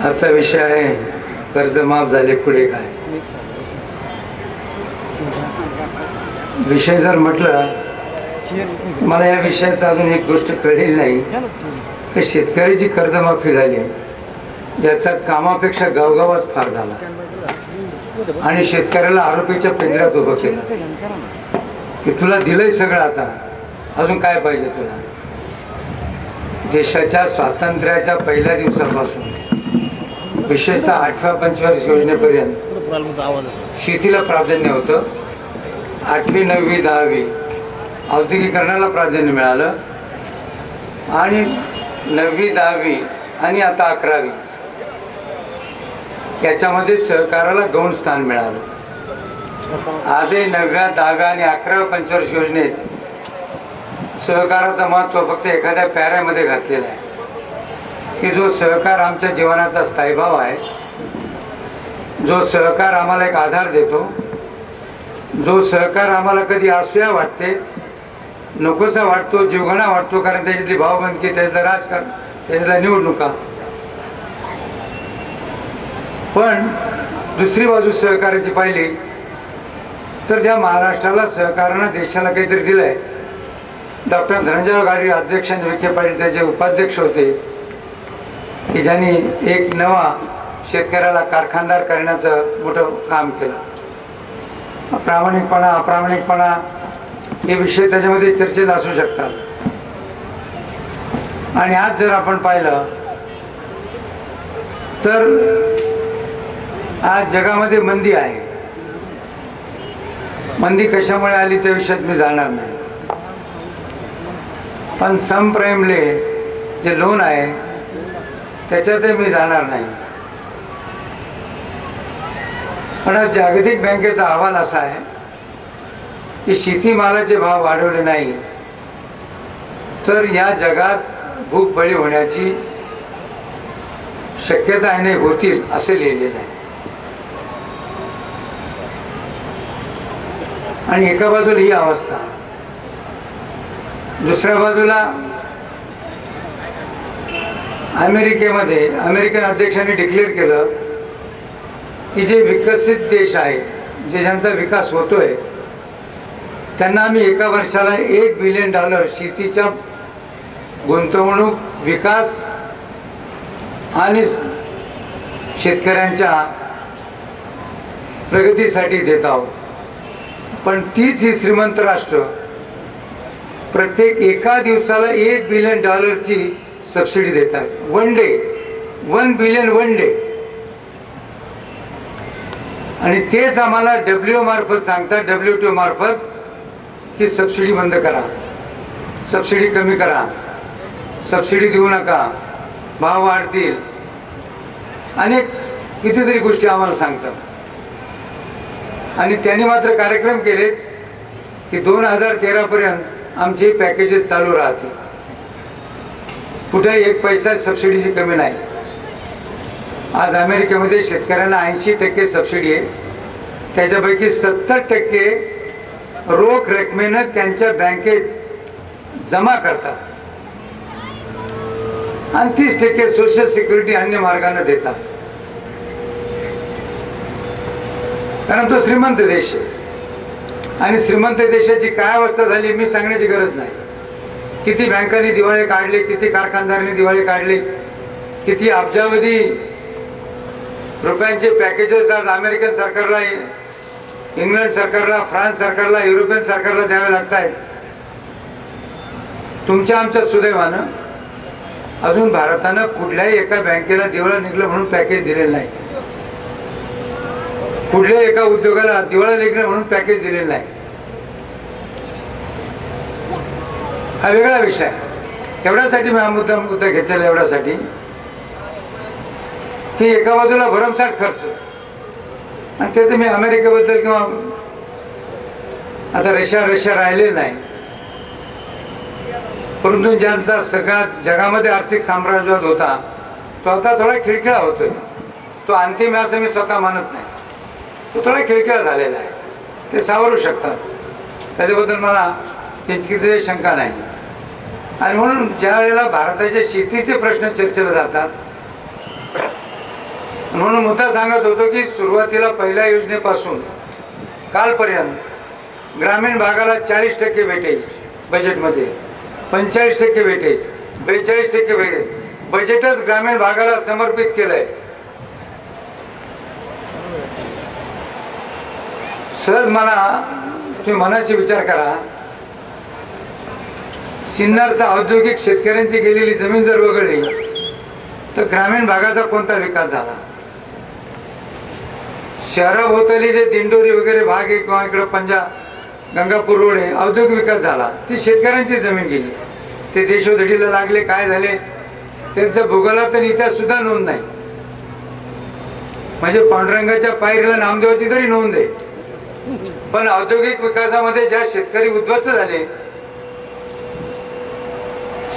आजचा विषय आहे कर्ज माफ झाले पुढे काय. विषय जर म्हटलं, मला या विषयाचा अजून एक गोष्ट कळलेली नाही की शेतकऱ्याची कर्जमाफी झाली याचा कामापेक्षा गावगावाच फार झाला आणि शेतकऱ्याला आरोपीच्या पिंजऱ्यात उभं केलं की तुला दिलंय सगळं, आता अजून काय पाहिजे तुला. देशाच्या स्वातंत्र्याच्या पहिल्या दिवसापासून विशेषतः 8व्या पंचवार्षिक योजनेपर्यंत शेतीला प्राधान्य होतं. 8वी 9वी 10वी औद्योगिकरणाला प्राधान्य मिळालं आणि 9वी 10वी आणि आता 11वी याच्यामध्ये सहकाराला गौण स्थान मिळालं. आजही 9व्या 10व्या आणि 11व्या पंचवार्षिक योजनेत सहकाराचं महत्त्व फक्त एखाद्या पॅऱ्यामध्ये घातलेलं आहे की जो सहकार आमच्या जीवनाचा स्थायीभाव आहे, जो सहकार आम्हाला एक आधार देतो, जो सहकार आम्हाला कधी असूया वाटते, नकोसा वाटतो, जीवघेणा वाटतो, कारण त्याच्यातली भावबंदकी, त्याच्यातलं राजकारण, त्याच्यातल्या निवडणुका. पण दुसरी बाजू सहकार्याची पाहिली तर ज्या महाराष्ट्राला सहकारानं देशाला काहीतरी दिलंय, डॉक्टर धनंजय गाडगे अध्यक्ष आणि विखे पाटील त्याचे उपाध्यक्ष होते की ज्यांनी एक नवा शेतकऱ्याला कारखानदार करण्याचं मोठं काम केलं. प्रामाणिकपणा अप्रामाणिकपणा हे विषय त्याच्यामध्ये चर्चेला असू शकतात. आणि आज जर आपण पाहिलं तर आज जगामध्ये मंदी आहे. मंदी कशामुळे आली त्या विषयात मी जाणार नाही, पण सबप्राईमले जे लोन आहे त्याच्यातही मी जाणार नाही. पण जागतिक बँकेचा अहवाल असा आहे की शेतीमालाचे भाव वाढवले नाही तर या जगात भूकबळी होण्याची शक्यता आहे, नाही होतील असे लिहिलेलं आहे. आणि एका बाजूला ही अवस्था, दुसऱ्या बाजूला अमेरिकेमध्ये अमेरिकन अध्यक्षांनी डिक्लेअर केलं की जे विकसित देश आहे, जे ज्यांचा विकास होतोय, त्यांना आम्ही एका वर्षाला $1 बिलियन शेतीच्या गुंतवणूक, विकास आणि शेतकऱ्यांच्या प्रगतीसाठी देत आहोत. पण तीच ही श्रीमंत राष्ट्र प्रत्येक एका दिवसाला $1 बिलियन सबसिडी देतात. One day, 1 billion one day. आणि तेच आम्हाला WTO मार्फत सांगतात, WTO मार्फत, की सबसिडी बंद करा, सबसिडी कमी करा, सबसिडी देऊ नका, भाव वाढतील, अनेक कितीतरी गोष्टी आम्हाला सांगतात. आणि त्यांनी मात्र कार्यक्रम केलेत की 2013 पर्यंत आमचे पॅकेजेस चालू राहतील, कुठे एक पैसा सबसिडीची कमी नाही. आज अमेरिकेमध्ये शेतकऱ्यांना 80% सबसिडी आहे, त्याच्यापैकी 70% रोख रकमेनं त्यांच्या बँकेत जमा करतात आणि 30% सोशल सिक्युरिटी अन्य मार्गाने देतात. कारण तो श्रीमंत देश आहे आणि श्रीमंत देशाची काय अवस्था झाली मी सांगण्याची गरज नाही. किती बँकांनी दिवाळे काढले, किती कारखानदारांनी दिवाळे काढले, किती अब्जावधी रुपयांचे पॅकेजेस आज अमेरिकन सरकारला, इंग्लंड सरकारला, फ्रान्स सरकारला, युरोपियन सरकारला द्यावे लागत आहेत. तुमच्या आमच्या सुदैवानं अजून भारतानं कुठल्याही एका बँकेला दिवाळं निघलं म्हणून पॅकेज दिलेलं नाही, कुठल्याही एका उद्योगाला दिवाळं निघलं म्हणून पॅकेज दिलेलं नाही. हा वेगळा विषय. एवढ्यासाठी मी हा मुद्दा घेतलेला, एवढ्यासाठी की एका बाजूला भरमसाठ खर्च, आणि ते तर मी अमेरिकेबद्दल किंवा आता रशिया राहिले नाही, परंतु ज्यांचा सगळ्यात जगामध्ये आर्थिक साम्राज्यवाद होता तो आता थोडा खिळखिळा होतोय. तो अंतिम आहे असं मी स्वतः मानत नाही, तो थोडा खिळखिळा झालेला आहे. ते सावरू शकतात, त्याच्याबद्दल मला किंचित शंका नाही. आणि म्हणून ज्या वेळेला भारताच्या शेतीचे प्रश्न चर्चेला जातात म्हणून मुद्दा सांगत होतो की सुरुवातीला पहिल्या योजनेपासून कालपर्यंत ग्रामीण भागाला 40% वेटेज बजेटमध्ये, 45% वेटेज, 42% वेटेज बजेटच ग्रामीण भागाला समर्पित केलंय. सहज मला तुम्ही मनाशी विचार करा, सिन्नरचा औद्योगिक शेतकऱ्यांची गेलेली जमीन जर वगळली तर ग्रामीण भागाचा कोणता विकास झाला? शहराभोवताली जे दिंडोरी वगैरे भाग आहे किंवा इकडे गंगापूर रोड आहे, औद्योगिक विकास झाला, ती शेतकऱ्यांची जमीन गेली. ते देशोधडीला लागले, काय झाले त्यांचा भूगोलात आणि इतिहास सुद्धा नोंद नाही. म्हणजे पांडुरंगाच्या पायरीला नामदेवाची तरी नोंद आहे, पण औद्योगिक विकासामध्ये ज्या शेतकरी उद्ध्वस्त झाले,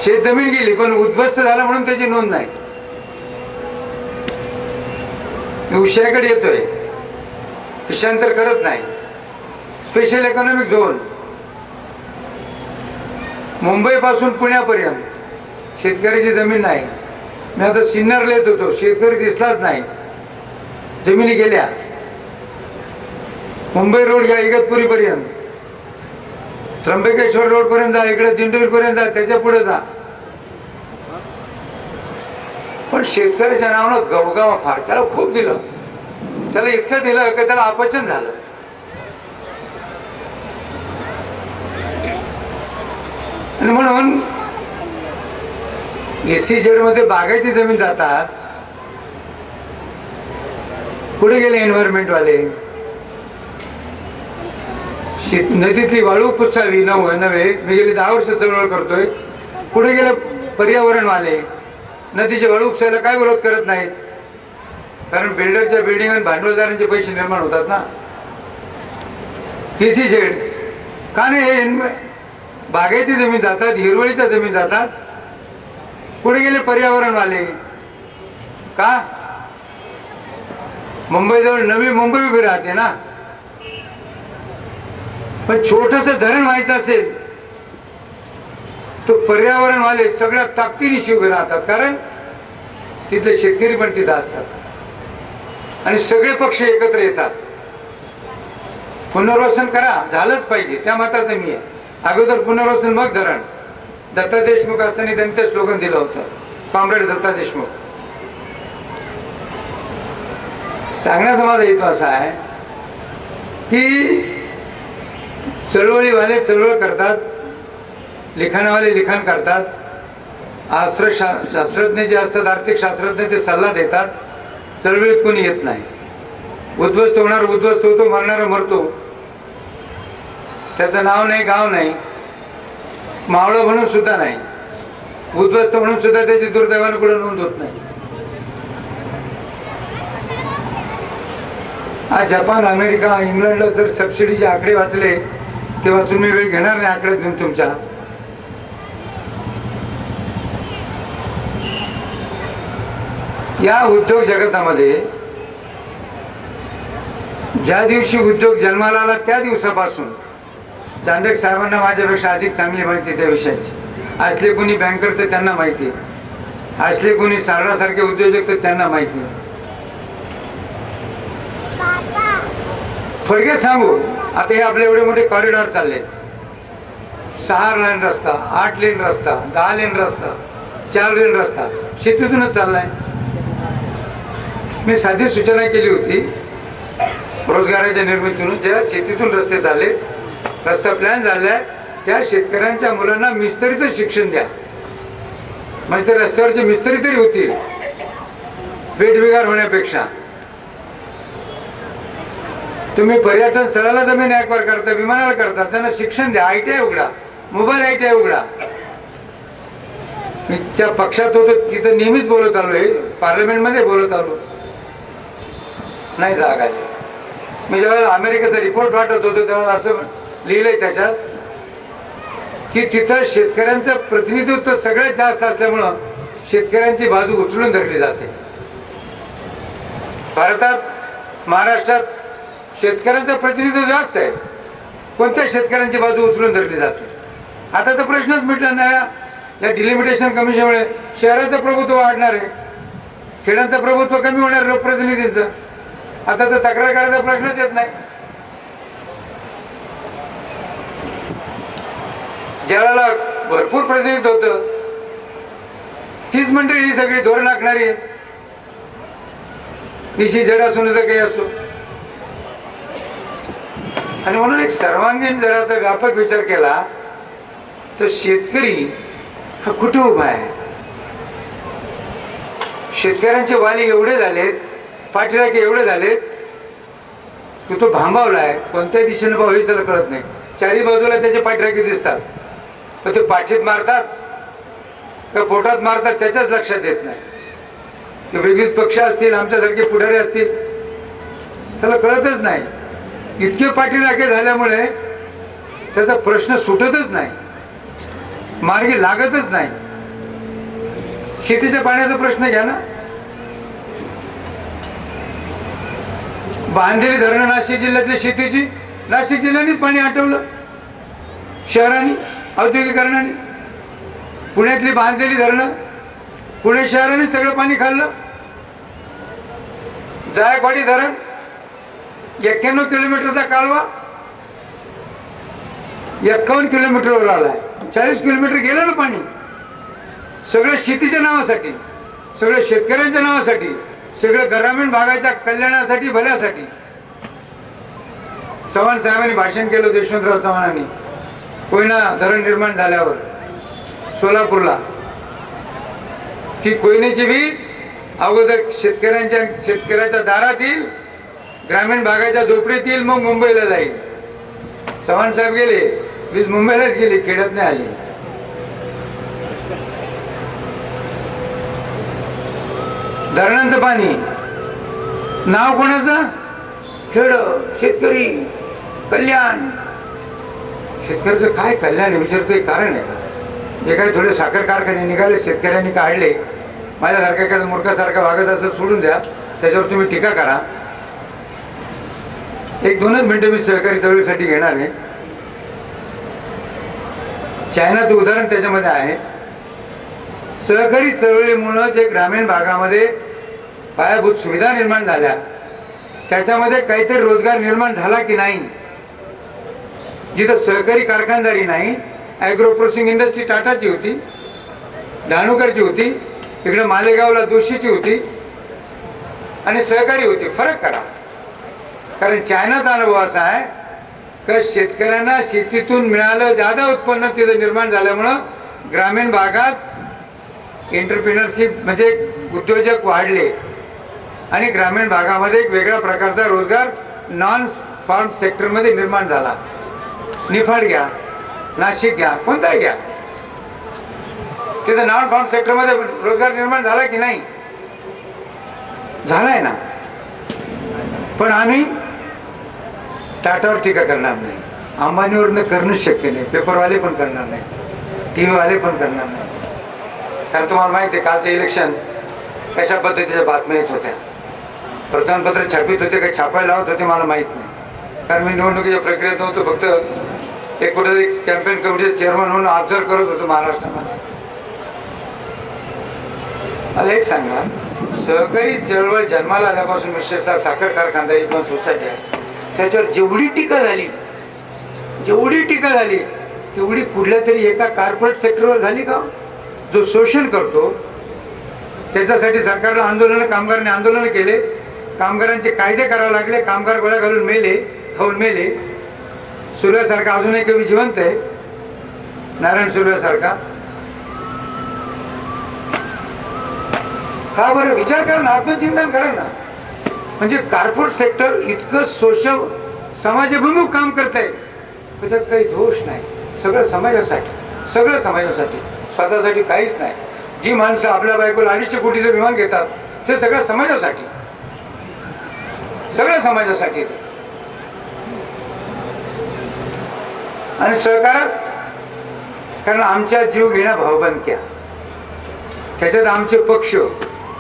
शेत जमीन गेली पण उद्ध्वस्त झाला म्हणून त्याची नोंद नाही. विषयाकडे येतोय, विषयांतर करत नाही. स्पेशल इकॉनॉमिक झोन मुंबई पासून पुण्यापर्यंत शेतकऱ्याची जमीन नाही. मी आता सिन्नरला येत होतो, शेतकरी दिसलाच नाही, जमिनी गेल्या. मुंबई रोड घ्या इगतपुरी पर्यंत, त्र्यंबकेश्वर रोड पर्यंत जा, इकडे दिंडोरी पर्यंत जा, त्याच्या पुढे जा, पण शेतकऱ्याच्या नावानं गवगावा फार. त्याला खूप दिलं, त्याला इतकं दिलं की त्याला अपचन झालं. आणि म्हणून SEZ मध्ये बागायती जमीन जातात. पुढे गेले एन्व्हायरमेंट वाले, नदीतली वाळू पुसावी नव्हे. मी गेली 10 वर्ष चळवळ करतोय. पुढे गेले पर्यावरणवाले, नदीचे वाळू उपसायला काय विरोध करत नाहीत, कारण बिल्डरच्या बिल्डिंग आणि भांडवलदारांचे पैसे निर्माण होतात ना. SEZ का नाही? बागायती जमीन जातात, हिरवळीच्या जमीन जातात. पुढे गेले पर्यावरणवाले, का? मुंबईजवळ नवी मुंबई उभी राहते ना, पण छोटस धरण व्हायचं असेल तर पर्यावरणवाले सगळ्या ताकदीनिशी उभे राहतात, कारण तिथले शेतकरी पण तिथं असतात आणि सगळे पक्ष एकत्र येतात. पुनर्वसन करा, झालंच पाहिजे, त्या मताचं मी आहे. अगोदर पुनर्वसन मग धरण. दत्ता देशमुख असताना त्यांनी ते स्लोगन दिलं होतं, कॉम्रेड दत्ता देशमुख. सांगण्याचा माझा हेतू असा आहे की चळवळीवाले चळवळ करतात, लिखाणावाले लिखाण करतात, शास्त्रज्ञ जे असतात, आर्थिक शास्त्रज्ञ, ते सल्ला देतात. चळवळीत कोणी येत नाही. उद्ध्वस्त होणार उद्ध्वस्त होतो, मरणारा मरतो. त्याचं नाव नाही, गाव नाही, मावळं म्हणून सुद्धा नाही, उद्ध्वस्त म्हणून सुद्धा त्याची दुर्दैवाने कुठे नोंद होत नाही. आज जपान, अमेरिका, इंग्लंडला जर सबसिडीचे आकडे वाचले, ते वाचून मी वेळ घेणार नाही आकडे देऊन तुमच्या. या उद्योग जगतामध्ये ज्या दिवशी उद्योग जन्माला आला त्या दिवसापासून चांडक साहेबांना माझ्यापेक्षा अधिक चांगली माहिती त्या विषयाची. असले कोणी बँकर तर त्यांना माहिती, असले कोणी सारडासारखे उद्योजक तर त्यांना माहिती. थोडक्यात सांगू, आता हे आपले एवढे मोठे कॉरिडॉर चालले, 6 लेन रस्ता, 8 लेन रस्ता, 10 लेन रस्ता, 4 लेन रस्ता शेतीतूनच चाललाय. मी साधी सूचना केली होती रोजगाराच्या निर्मितीतून, ज्या शेतीतून रस्ते चालले, रस्ता प्लॅन झालाय, त्या शेतकऱ्यांच्या मुलांना मिस्त्रीचं शिक्षण द्या, म्हणजे रस्त्यावरचे मिस्त्री तरी होतील बेटबिगार होण्यापेक्षा. तुम्ही पर्यटन स्थळाला जमीन ऍक्वायर करता, विमानाला करता, त्यांना शिक्षण द्या. ITI उघडा, मोबाईल ITI उघडा. मी त्या पक्षात होतो तिथं नेहमीच बोलत आलोय, पार्लमेंटमध्ये बोलत आलो, नाही जागा. मी जेव्हा अमेरिकेचा रिपोर्ट वाटत होतो तेव्हा असं लिहिलंय त्याच्यात की तिथं शेतकऱ्यांचं प्रतिनिधित्व सगळ्यात जास्त असल्यामुळं शेतकऱ्यांची बाजू उचलून धरली जाते. भारतात, महाराष्ट्रात शेतकऱ्यांचं प्रतिनिधित्व जास्त आहे, कोणत्या शेतकऱ्यांची बाजू उचलून धरली जाते? आता तर प्रश्नच मिटला नाही. या डिलिमिटेशन कमिशनमुळे शहराचं प्रभुत्व वाढणार आहे. खेड्यांचं प्रभुत्व कमी होणार लोकप्रतिनिधींचं. आता तर तक्रार करायचा प्रश्नच येत नाही. ज्याला भरपूर प्रतिनिधित्व होतं तीच मंडळी ही सगळी धोरण आखणारी आहे. विषयी जड असून तर काही असो. आणि म्हणून एक सर्वांगीण जराचा व्यापक विचार केला तर शेतकरी हा कुठे उभा आहे. शेतकऱ्यांचे वाली एवढे झालेत, पाठीराखे एवढे झालेत की तो भांबावलाय. कोणत्या दिशेने भाव हे त्याला कळत नाही. चारी बाजूला त्याचे पाठीराखे दिसतात, पण ते पाठीत मारतात का पोटात मारतात त्याच्याच लक्षात येत नाही. ते विविध पक्ष असतील, आमच्यासारखे पुढारी असतील, त्याला कळतच नाही. इतके पाठीराखे झाल्यामुळे त्याचा प्रश्न सुटतच नाही, मार्गी लागतच नाही. शेतीच्या पाण्याचा प्रश्न घ्या ना. बांधलेली धरणं नाशिक जिल्ह्यातली शेतीची, नाशिक जिल्ह्यानेच पाणी आटवलं शहराने, औद्योगिकरणाने. पुण्यातली बांधलेली धरणं पुणे शहराने सगळं पाणी खाल्लं. जायकवाडी धरण 91 किलोमीटरचा कालवा 51 किलोमीटरवर आलाय. 40 किलोमीटर गेलं ना पाणी. सगळं शेतीच्या नावासाठी, सगळं शेतकऱ्यांच्या नावासाठी, सगळं ग्रामीण भागाच्या कल्याणासाठी, भल्यासाठी. चव्हाण साहेबांनी भाषण केलं, यशवंतराव चव्हाणांनी, कोयना धरण निर्माण झाल्यावर सोलापूरला, की कोयनेची वीज अगोदर शेतकऱ्याच्या दारात येईल, ग्रामीण भागाच्या झोपडीत येईल, मग मुंबईला जाईल. चव्हाण साहेब गेले, वीज मुंबईलाच गेली, खेड्यात नाही आली. धरणांचं पाणी नाव कोणाचं? खेड, शेतकरी कल्याण. शेतकऱ्याचं काय कल्याण विचारचं एक कारण आहे का? जे काही थोडे साखर कारखाने निघाले, शेतकऱ्यांनी काढले, माझ्यासारख्या एखाद्या मूर्खासारखा वागत असेल सोडून द्या, त्याच्यावर तुम्ही टीका करा. 1-2च मिनिटं मी सहकारी चळवळीसाठी घेणार आहे. चायनाचं उदाहरण त्याच्यामध्ये आहे. सहकारी चळवळीमुळं जे ग्रामीण भागामध्ये पायाभूत सुविधा निर्माण झाल्या, त्याच्यामध्ये काहीतरी रोजगार निर्माण झाला की नाही. जिथं सहकारी कारखानदारी नाही, ॲग्रो प्रोसेसिंग इंडस्ट्री टाटाची होती, डहाणूकरची होती, इकडे मालेगावला दोशीची होती, आणि सहकारी होती. फरक करा. कारण चायनाचा अनुभव असा आहे की शेतकऱ्यांना शेतीतून मिळालं जादा उत्पन्न तिथं निर्माण झाल्यामुळं ग्रामीण भागात एंटरप्रिनरशिप म्हणजे उद्योजक वाढले, आणि ग्रामीण भागामध्ये एक वेगळ्या प्रकारचा रोजगार नॉन फार्म सेक्टरमध्ये निर्माण झाला. निफाड घ्या, नाशिक घ्या, कोणताही घ्या, तिथं नॉन फार्म सेक्टरमध्ये रोजगार निर्माण झाला की नाही? झालाय ना. पण आम्ही टाटावर टीका करणार नाही, अंबानीवरनं करणंच शक्य नाही, पेपरवाले पण करणार नाही, TV वाले पण करणार नाही. कारण तुम्हाला माहिती आहे कालचं इलेक्शन कशा पद्धतीच्या बातम्या येत होत्या, वर्तमानपत्र छापित होते काही छापायला लावत होते मला माहीत नाही. कारण मी निवडणुकीच्या प्रक्रियेत नव्हतो, फक्त एक कुठेतरी कॅम्पेन कमिटीचे चेअरमन म्हणून ऑब्झर्व करत होतो महाराष्ट्रामध्ये. मला एक सांगा, सहकारी चळवळ जन्माला आल्यापासून विशेषतः साखर कारखानदारी किंवा सोसायटी आहे, त्याच्यावर जेवढी टीका झाली तेवढी कुठल्या तरी एका कॉर्पोरेट सेक्टरवर झाली का? जो शोषण करतो त्याच्यासाठी सरकारला कामगारांनी आंदोलन केले, कामगारांचे कायदे करावे लागले, कामगार गोळ्या घालून खाऊन मेले. सूर्यासारखा अजूनही कवी जिवंत आहे, नारायण सूर्यासारखा. का बरं? विचार करा ना, आत्मचिंतन करा ना. म्हणजे कॉर्पोरेट सेक्टर इतकं सोशल समाजाभिमुख काम करत आहे, त्याच्यात काही दोष नाही. सगळं समाजासाठी, स्वतःसाठी काहीच नाही. जी माणसं आपल्या बायकोला 250 कोटीचं विमान घेतात ते सगळं समाजासाठी. आणि सहकार, कारण आमच्या जीव घेण्या भावबंदक्या, त्याच्यात आमचे पक्ष,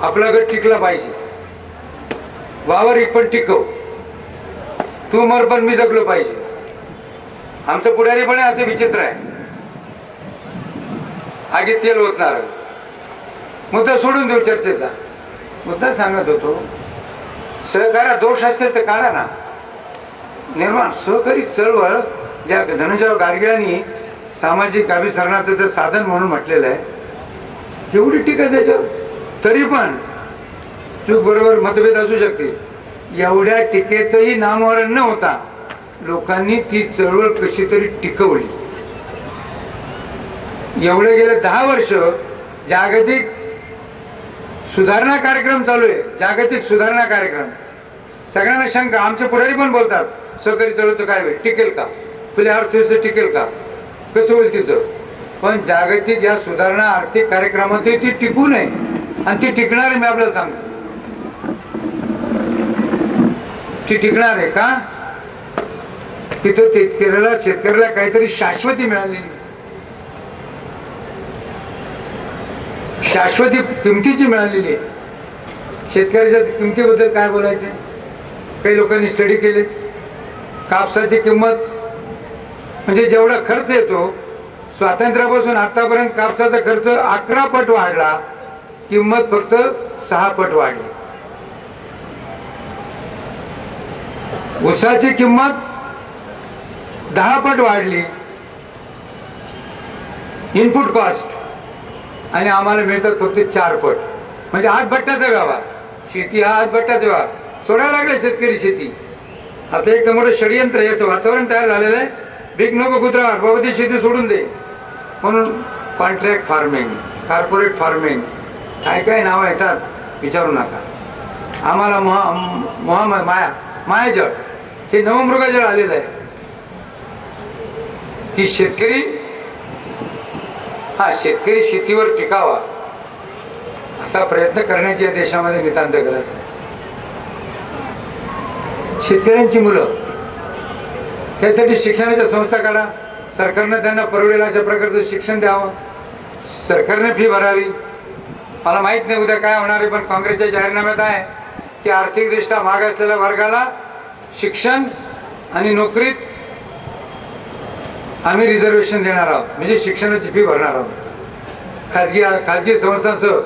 आपला गट टिकला पाहिजे, वावर एक पण टिकव, तू मर पण मी जगलो पाहिजे. आमचं पुढारीपणे असे विचित्र आहे, आगीत तेल ओतणार. मुद्दा सोडून देऊ चर्चेचा, मुद्दा सांगत होतो, सहकार्यात दोष असेल तर काढा ना. निर्माण सहकारी चळवळ ज्या धनंजय गाडगिळांनी सामाजिक अभिसरणाचं जर साधन म्हणून म्हटलेलं आहे, एवढी टीका त्याच्यावर. तरी पण चूक बरोबर मतभेद असू शकते, एवढ्या टीकेतही नामोहरण न होता लोकांनी ती चळवळ कशी तरी टिकवली. एवढे गेले 10 वर्ष जागतिक सुधारणा कार्यक्रम चालू आहे. जागतिक सुधारणा कार्यक्रम. सगळ्यांना शंका, आमचे पुढारी पण बोलतात सहकारी चळवळीचं काय होईल, टिकेल का, खुल्या अर्थव्यवस्था टिकेल का, कसं होईल तिचं. पण जागतिक या सुधारणा आर्थिक कार्यक्रमातही ती टिकू नये, आणि ती टिकणार आहे. मी आपल्याला सांगतो ती टिकणार आहे का, तिथं शेतकऱ्याला काहीतरी शाश्वती मिळालेली, शाश्वती किमतीची मिळालेली आहे. शेतकऱ्याच्या किमतीबद्दल काय बोलायचे, काही लोकांनी स्टडी केले. कापसाची किंमत म्हणजे जेवढा खर्च येतो, स्वातंत्र्यापासून आतापर्यंत कापसाचा खर्च 11 पट वाढला, किंमत फक्त 6 पट वाढली. ऊसाची किंमत 10 पट वाढली इनपुट कॉस्ट, आणि आम्हाला मिळतात फक्त 4 पट. म्हणजे हातभट्टाचा व्यवहार. शेती हा हातभट्टाचा व्यवहार. सोडायला लागले शेतकरी शेती. आता एक मोठं षडयंत्र याचं वातावरण तयार झालेलं आहे. भीक नको कुत्रा, बाबा ती शेती सोडून दे म्हणून. कॉन्ट्रॅक्ट फार्मिंग, कॉर्पोरेट फार्मिंग, काय काय नावं येतात विचारू नका. आम्हाला मायाजळ हे नवमृगजळ आलेलं आहे की शेतकरी शेतकरी शेतीवर टिकावा असा प्रयत्न करण्याची या देशामध्ये नितांत गरज आहे. शेतकऱ्यांची मुलं, त्यासाठी शिक्षणाच्या संस्था काढा. सरकारनं त्यांना परवडेल अशा प्रकारचं शिक्षण द्यावं. सरकारने फी भरावी. मला माहित नाही उद्या काय होणार आहे, पण काँग्रेसच्या जाहीरनाम्यात आहे की आर्थिकदृष्ट्या माग असलेल्या वर्गाला शिक्षण आणि नोकरीत आम्ही रिझर्वेशन देणार आहोत, म्हणजे शिक्षणाची फी भरणार आहोत. खाजगी संस्थांसह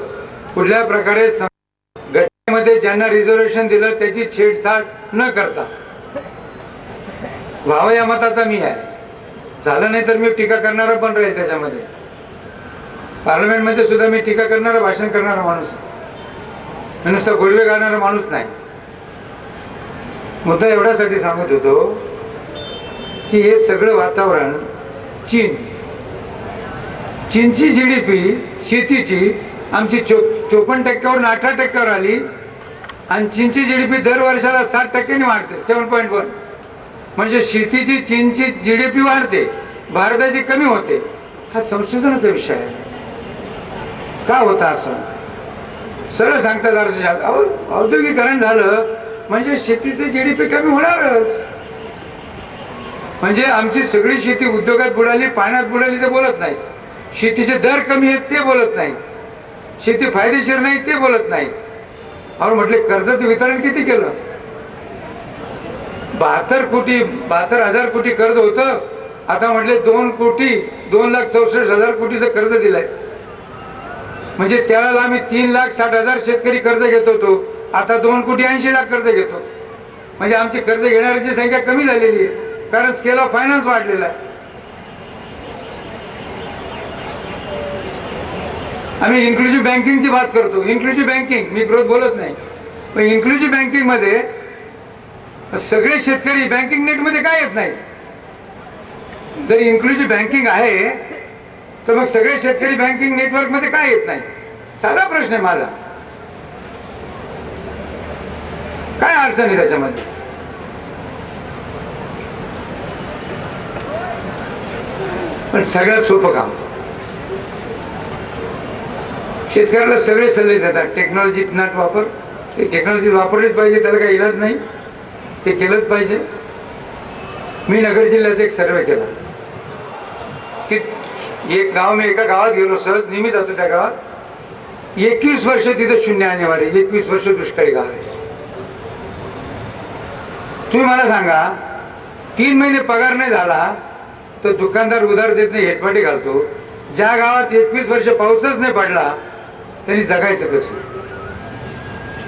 कुठल्या प्रकारे घटनेमध्ये ज्यांना रिझर्वेशन दिलं त्याची छेडछाड न करता व्हावं या मताचा मी आहे. झालं नाही तर मी टीका करणारा पण राहील. त्याच्यामध्ये पार्लमेंटमध्ये सुद्धा मी टीका करणारा, भाषण करणारा माणूस, नुसता गोडवे घालणारा माणूस नाही. मुद्दा एवढ्यासाठी सांगत होतो की हे सगळं वातावरण चीनची GDP शेतीची आमची 54% 18% आली, आणि चीनची GDP दर वर्षाला 7% वाढते, 7.1. म्हणजे शेतीची चीनची GDP वाढते, भारताची कमी होते. हा संशोधनाचा विषय आहे. का होता असं सरळ सांगतात अर्थशास्त्र. औद्योगिकरण झालं म्हणजे शेतीचे GDP कमी होणारच. म्हणजे आमची सगळी शेती उद्योगात बुडाली, पाण्यात बुडाली ते बोलत नाही. शेतीचे दर कमी आहेत ते बोलत नाही. शेती फायदेशीर नाही ते बोलत नाही. अहो म्हटले कर्जाचं वितरण किती केलं? 72,000 कोटी कर्ज होतं. आता म्हटले 2,64,000 कोटीचं कर्ज दिलंय. म्हणजे त्यावेळेला आम्ही 3,60,000 शेतकरी कर्ज घेत होतो, आता 2,80,00,000 कर्ज घेतो. म्हणजे आमची कर्ज घेणाऱ्यांची संख्या कमी झालेली आहे, कारण स्केल ऑफ फायनान्स वाढलेला आहे. आम्ही इन्क्लुझिव्ह बँकिंगची बात करतो. इन्क्लुझिव्ह बँकिंग, मी ग्रोथ बोलत नाही, पण इन्क्लुझिव्ह बँकिंग मध्ये सगळे शेतकरी बँकिंग नेटमध्ये काय येत नाही. जर इन्क्लुझिव्ह बँकिंग आहे तर मग सगळे शेतकरी बँकिंग नेटवर्क मध्ये काय येत नाही? साधा प्रश्न आहे माझा. काय अडचण आहे त्याच्यामध्ये? पण सगळ्यात सोपं काम. शेतकऱ्याला सगळे सल्ले देतात, टेक्नॉलॉजी नट वापर. ते टेक्नॉलॉजी वापरलीच पाहिजे, त्याला काही इलाज नाही, ते केलंच पाहिजे. मी नगर जिल्ह्याचा एक सर्वे केला की एक गाव, मी एका गावात गेलो, सहज नेहमी जातो त्या गावात. 21 वर्ष तिथं शून्य आणेवारी, 21 वर्ष दुष्काळी गाव आहे. तुम्ही मला सांगा, 3 महिने पगार नाही झाला तर दुकानदार उधार देत नाही, हेटपाटी घालतो. ज्या गावात 21 वर्ष पाऊसच नाही पडला त्यांनी जगायचं कसं?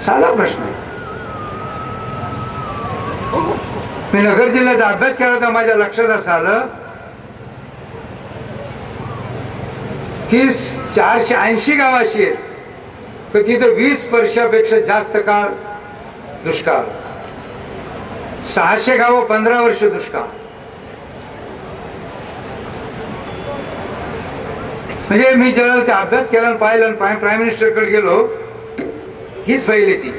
साधा प्रश्न आहे. मी नगर जिल्ह्याचा अभ्यास केला होता, माझ्या लक्षात असं आलं की 480 गावं अशी आहेत तर तिथं 20 वर्षापेक्षा जास्त काळ दुष्काळ, 600 गावं 15 वर्ष दुष्काळ. म्हणजे मी जेव्हा ते अभ्यास केला आणि पाहिलं आणि प्राईम मिनिस्टरकडे गेलो, हीच फाईल आहे ती.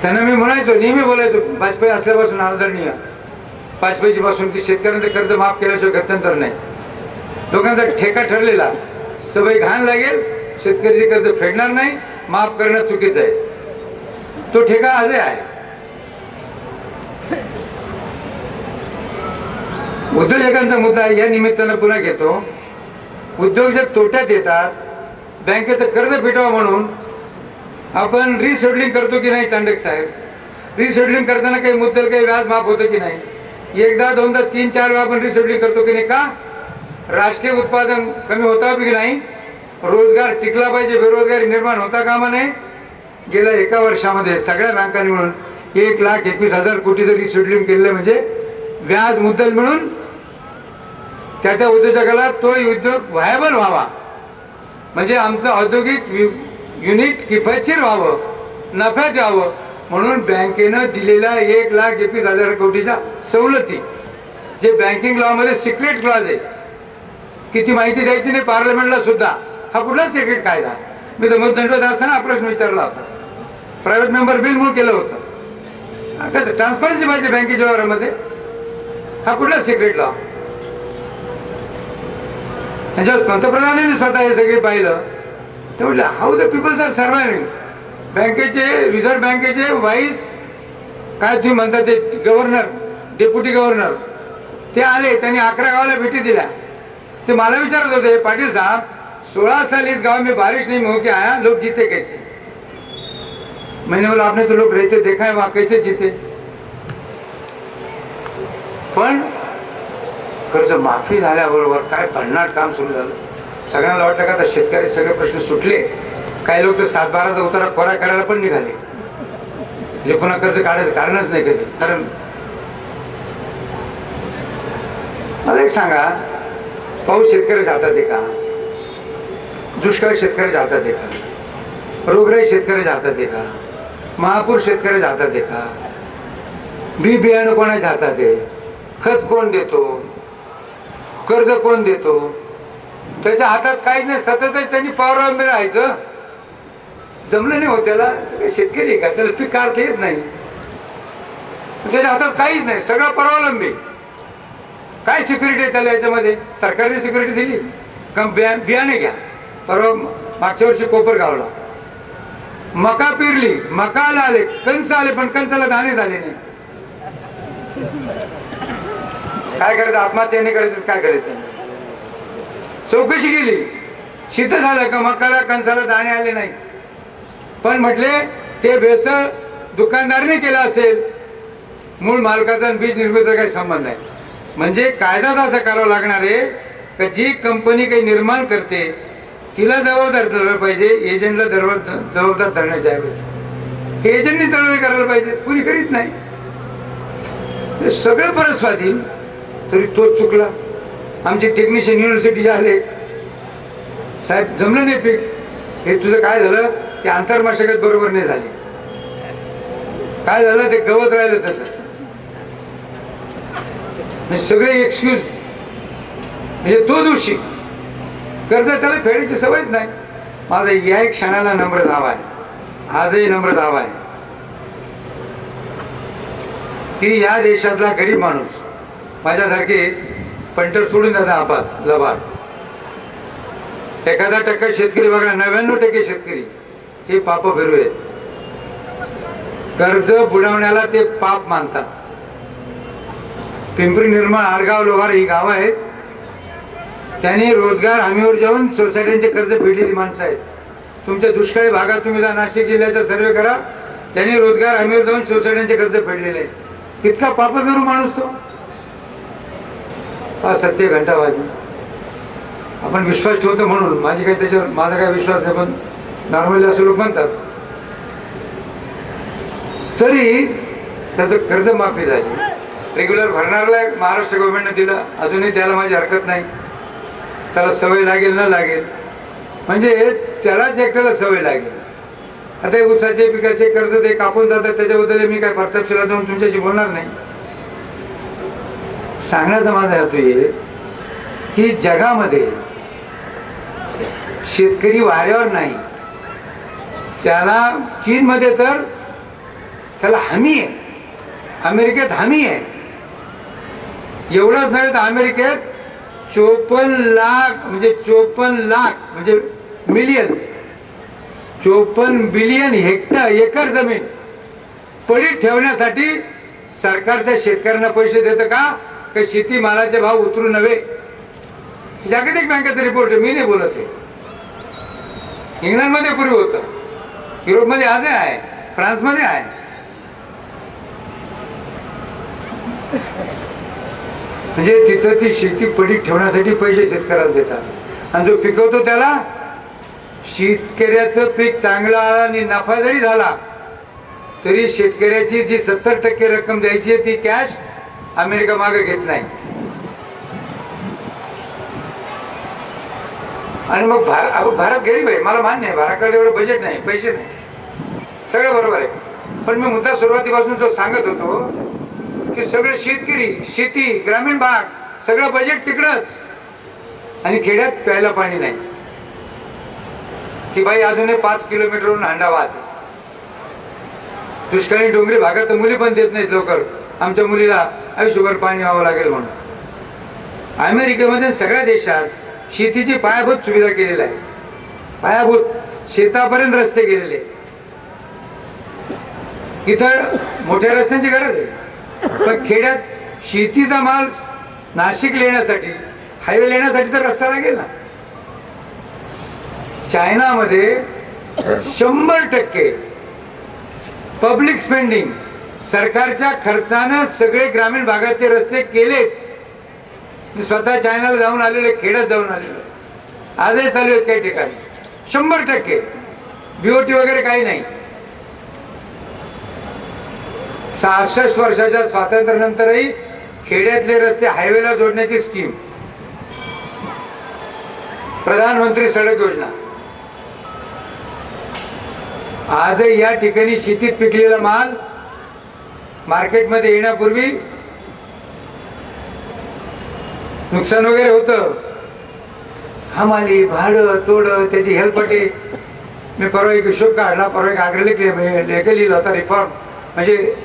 त्यांना मी म्हणायचो, नेहमी बोलायचो, वाजपेयी असल्यापासून आदरणीय वाजपेयीची पासून की शेतकऱ्यांचं कर्ज माफ केल्याशिवाय गत्यंतर नाही. लोकांचा ठेका ठरलेला, सवय घाण लागेल, शेतकऱ्याचे कर्ज फेडणार नाही, माफ करणं चुकीचं आहे. तो ठेका आजही आहे. उद्योजकांचा मुद्दा या निमित्तानं पुन्हा घेतो. उद्योजक तोट्यात येतात, बँकेचं कर्ज फिटवा म्हणून आपण रिशेड्युलिंग करतो की नाही चांडक साहेब? रिशेड्युलिंग करताना काही मुद्दल काही व्याज माफ होतं की नाही? एकदा दोनदा 3-4 वेळा आपण रिशेड्युलिंग करतो की नाही? का? राष्ट्रीय उत्पादन कमी होता की नाही? रोजगार टिकला पाहिजे, बेरोजगारी निर्माण होता कामा नये. गेल्या 1 वर्षामध्ये सगळ्या बँकांनी मिळून 1,21,000 कोटीचं रिशेड्युलिंग केलेलं, म्हणजे व्याज मुद्दल मिळून त्या उद्योजकाला तो उद्योग व्हायबल व्हावा, म्हणजे आमचं औद्योगिक युनिट किफायतशीर व्हावं, नफ्यात यावं म्हणून बँकेनं दिलेल्या 1,21,000 कोटीच्या सवलती, जे बँकिंग लॉ मध्ये सिक्रेट क्लॉज आहे, किती माहिती द्यायची नाही पार्लमेंटला सुद्धा. हा कुठला सिक्रेट कायदा? मी तर मध्यंतरी असताना हा प्रश्न विचारला होता. प्रायव्हेट मेंबर बिल म्हणून केलं होतं. कसं ट्रान्सपरन्सी पाहिजे बँकेच्या व्यवहारामध्ये? हा कुठला सिक्रेट लॉ? ह्याच्यावर पंतप्रधानांनी स्वतः हे सगळे पाहिलं ते म्हटलं, हाऊ द पीपल्स आर सर्वायव्हिंग. बँकेचे, रिझर्व्ह बँकेचे व्हाईस काय तुम्ही म्हणता ते गव्हर्नर, डेप्युटी गव्हर्नर, ते आले, त्यांनी 11 गावाला भेटी दिल्या. ते मला विचारत होते, पाटील साहब 16 साल इस गांव में बारिश नहीं होके आया, लोग जीते कैसे? मैंने बोला, आपने तो लोग रहते देखा है वहां, कैसे जीते? पण कर्ज माफी झाल्याबरोबर काय भन्नाट काम सुरू झालं. सगळ्यांना वाटलं का आता शेतकरी सगळे प्रश्न सुटले. काही लोक तर 7-12चा उतारा कोरा करायला पण निघाले, म्हणजे पुन्हा कर्ज काढायचं कारणच नाही कधी. कारण मला एक सांगा, पाऊस शेतकऱ्याच्या हातात आहे का? दुष्काळ शेतकऱ्याच्या हातात आहे का? रोगराई शेतकऱ्याच्या हातात आहे का? महापूर शेतकऱ्याच्या हातात आहे का? बी बियाणं कोणाच्या हातात आहे? खत कोण देतो? कर्ज कोण देतो? त्याच्या हातात काहीच नाही. सततच त्यांनी पावरावर राहायचं. जमलं नाही हो त्याला, शेतकरी आहे का? त्याला पीक काढता येत नाही, त्याच्या हातात काहीच नाही, सगळं परावलंबी. काय सिक्युरिटी आहे त्याला याच्यामध्ये? सरकारने सिक्युरिटी दिली का? बियाणे घ्या. परवा मागच्या वर्षी कोपर गावला, मका पेरली, मकाला आले, कंस आले, पण कंसाला दाणे झाले नाही. काय करायचं? आत्महत्या नाही करायचं, काय करायचं? त्यांनी चौकशी केली, शीत झालं का मकाला कंसाला दाणे आले नाही. पण म्हटले ते भेसळ दुकानदाराने केलं असेल, मूळ मालकाचा आणि बीज निर्मितीचा काही संबंध नाही. म्हणजे कायदाच असा करावा लागणार आहे का जी कंपनी काही निर्माण करते तिला जबाबदार धरलं पाहिजे, एजंटला जबाबदार धरण्याच्या ऐवजी एजंटनी चळवळी करायला पाहिजे. कुणी करीत नाही, सगळं परत स्वाधीन, तरी तोच चुकला. आमचे टेक्निशियन युनिव्हर्सिटीचे आले, साहेब जमलं नाही पीक, हे तुझं काय झालं? ते आंतरमाशकत बरोबर नाही झाली. काय झालं? ते गवत राहिलं तसं. सगळे एक्सक्यूज, म्हणजे तो दोषी. कर्ज त्याला फेडायची सवयच नाही. माझा या एक क्षणाला नम्र दावा आहे, आजही नम्र दावा आहे की या देशातला गरीब माणूस, माझ्यासारखे पंटर सोडून जातात आपास लबाड, 1% शेतकरी बघा, 99% शेतकरी हे पाप फिरू आहेत. कर्ज बुडवण्याला ते पाप मानतात. पिंपरी, निर्मळ, आडगाव, लोहार ही गावं आहेत, त्यांनी रोजगार हमीवर जाऊन सोसायट्यांचे कर्ज फेडलेली माणसं आहेत. तुमच्या दुष्काळी भागात तुम्ही जा, नाशिक जिल्ह्याचा सर्वे करा, त्यांनी रोजगार हमीवर जाऊन सोसायट्यांचे कर्ज फेडलेले आहेत. इतका पापभिरू माणूस तो. हा सत्य घंटाबाजी. आपण विश्वास ठेवतो म्हणून, माझी काही त्याच्यावर माझा काही विश्वास नाही, पण नॉर्मली असं लोक म्हणतात तरी त्याचं कर्जमाफी झाली. रेग्युलर भरणाऱ्याला महाराष्ट्र गव्हर्नमेंटने दिलं, अजूनही त्याला माझी हरकत नाही. त्याला सवय लागेल न लागेल, म्हणजे त्यालाच एकट्याला सवय लागेल. आता हे ऊसाचे पिकाचे कर्ज ते कापून जातात, त्याच्याबद्दल मी काय तपशिलात जाऊन तुमच्याशी बोलणार नाही. सांगण्याचा माझा हेतू आहे की जगामध्ये शेतकरी वाऱ्यावर नाही. त्याला चीनमध्ये तर त्याला हमी आहे, अमेरिकेत हमी आहे. एवढंच नव्हे तर अमेरिकेत 54 लाख म्हणजे मिलियन 54 बिलियन हेक्टर एकर जमीन पडीत ठेवण्यासाठी सरकार त्या शेतकऱ्यांना पैसे देतं का शेती मालाचे भाव उतरू नये. जागतिक बँकेचा रिपोर्ट आहे, मी नाही बोलत आहे. इंग्लंडमध्ये पूर्वी होतं, युरोपमध्ये आजही आहे, फ्रान्समध्ये आहे. म्हणजे तिथं ती शेती पडीत ठेवण्यासाठी पैसे शेतकऱ्याला देतात, आणि जो पिकवतो त्याला शेतकऱ्याचं पीक चांगलं आलं आणि नफा जरी झाला तरी शेतकऱ्याची जी 70% रक्कम द्यायची ती कॅश अमेरिका मागे घेत नाही. आणि मग भारत गरीब आहे, मला मान्य आहे. भारताकडे एवढं बजेट नाही, पैसे नाही, सगळं बरोबर आहे. पण मी मुद्दा सुरुवातीपासून जो सांगत होतो की सगळे शेतकरी, शेती, ग्रामीण भाग, सगळं बजेट तिकडंच, आणि खेड्यात प्यायला पाणी नाही. ती बाई अजूनही 5 किलोमीटरवरून हांडा वाहते. दुष्काळी डोंगरी भागात तर मुली पण देत नाहीत लवकर, आमच्या मुलीला आयुष्यभर पाणी व्हावं लागेल म्हणून. अमेरिकेमध्ये सगळ्या देशात शेतीची पायाभूत सुविधा केलेली आहे, पायाभूत शेतापर्यंत रस्ते गेलेले. इथं मोठ्या रस्त्यांची गरज आहे, पण खेड्यात शेतीचा माल नाशिक येण्यासाठी, हायवे येण्यासाठी तर रस्ता लागेल ना. चायनामध्ये 100% पब्लिक स्पेंडिंग, सरकारच्या खर्चानं सगळे ग्रामीण भागातले रस्ते केलेत. मी स्वतः चायनाला जाऊन आलेले, खेड्यात जाऊन आलेलो, आजही चालू आहेत काही ठिकाणी. 100% BOT वगैरे काही नाही. 66 वर्षाच्या स्वातंत्र्यानंतरही खेड्यातले रस्ते हायवेला जोडण्याची स्कीम, प्रधानमंत्री सडक योजना. आजही या ठिकाणी शेतीत पिकलेला माल मार्केटमध्ये येण्यापूर्वी नुकसान वगैरे होतं. हमाली, भाडं, तोडं, त्याची हेलपटे. मी परवा एक हिशोब काढला, परवा एक आग्रह लेख लिहिला होता, रिफॉर्म म्हणजे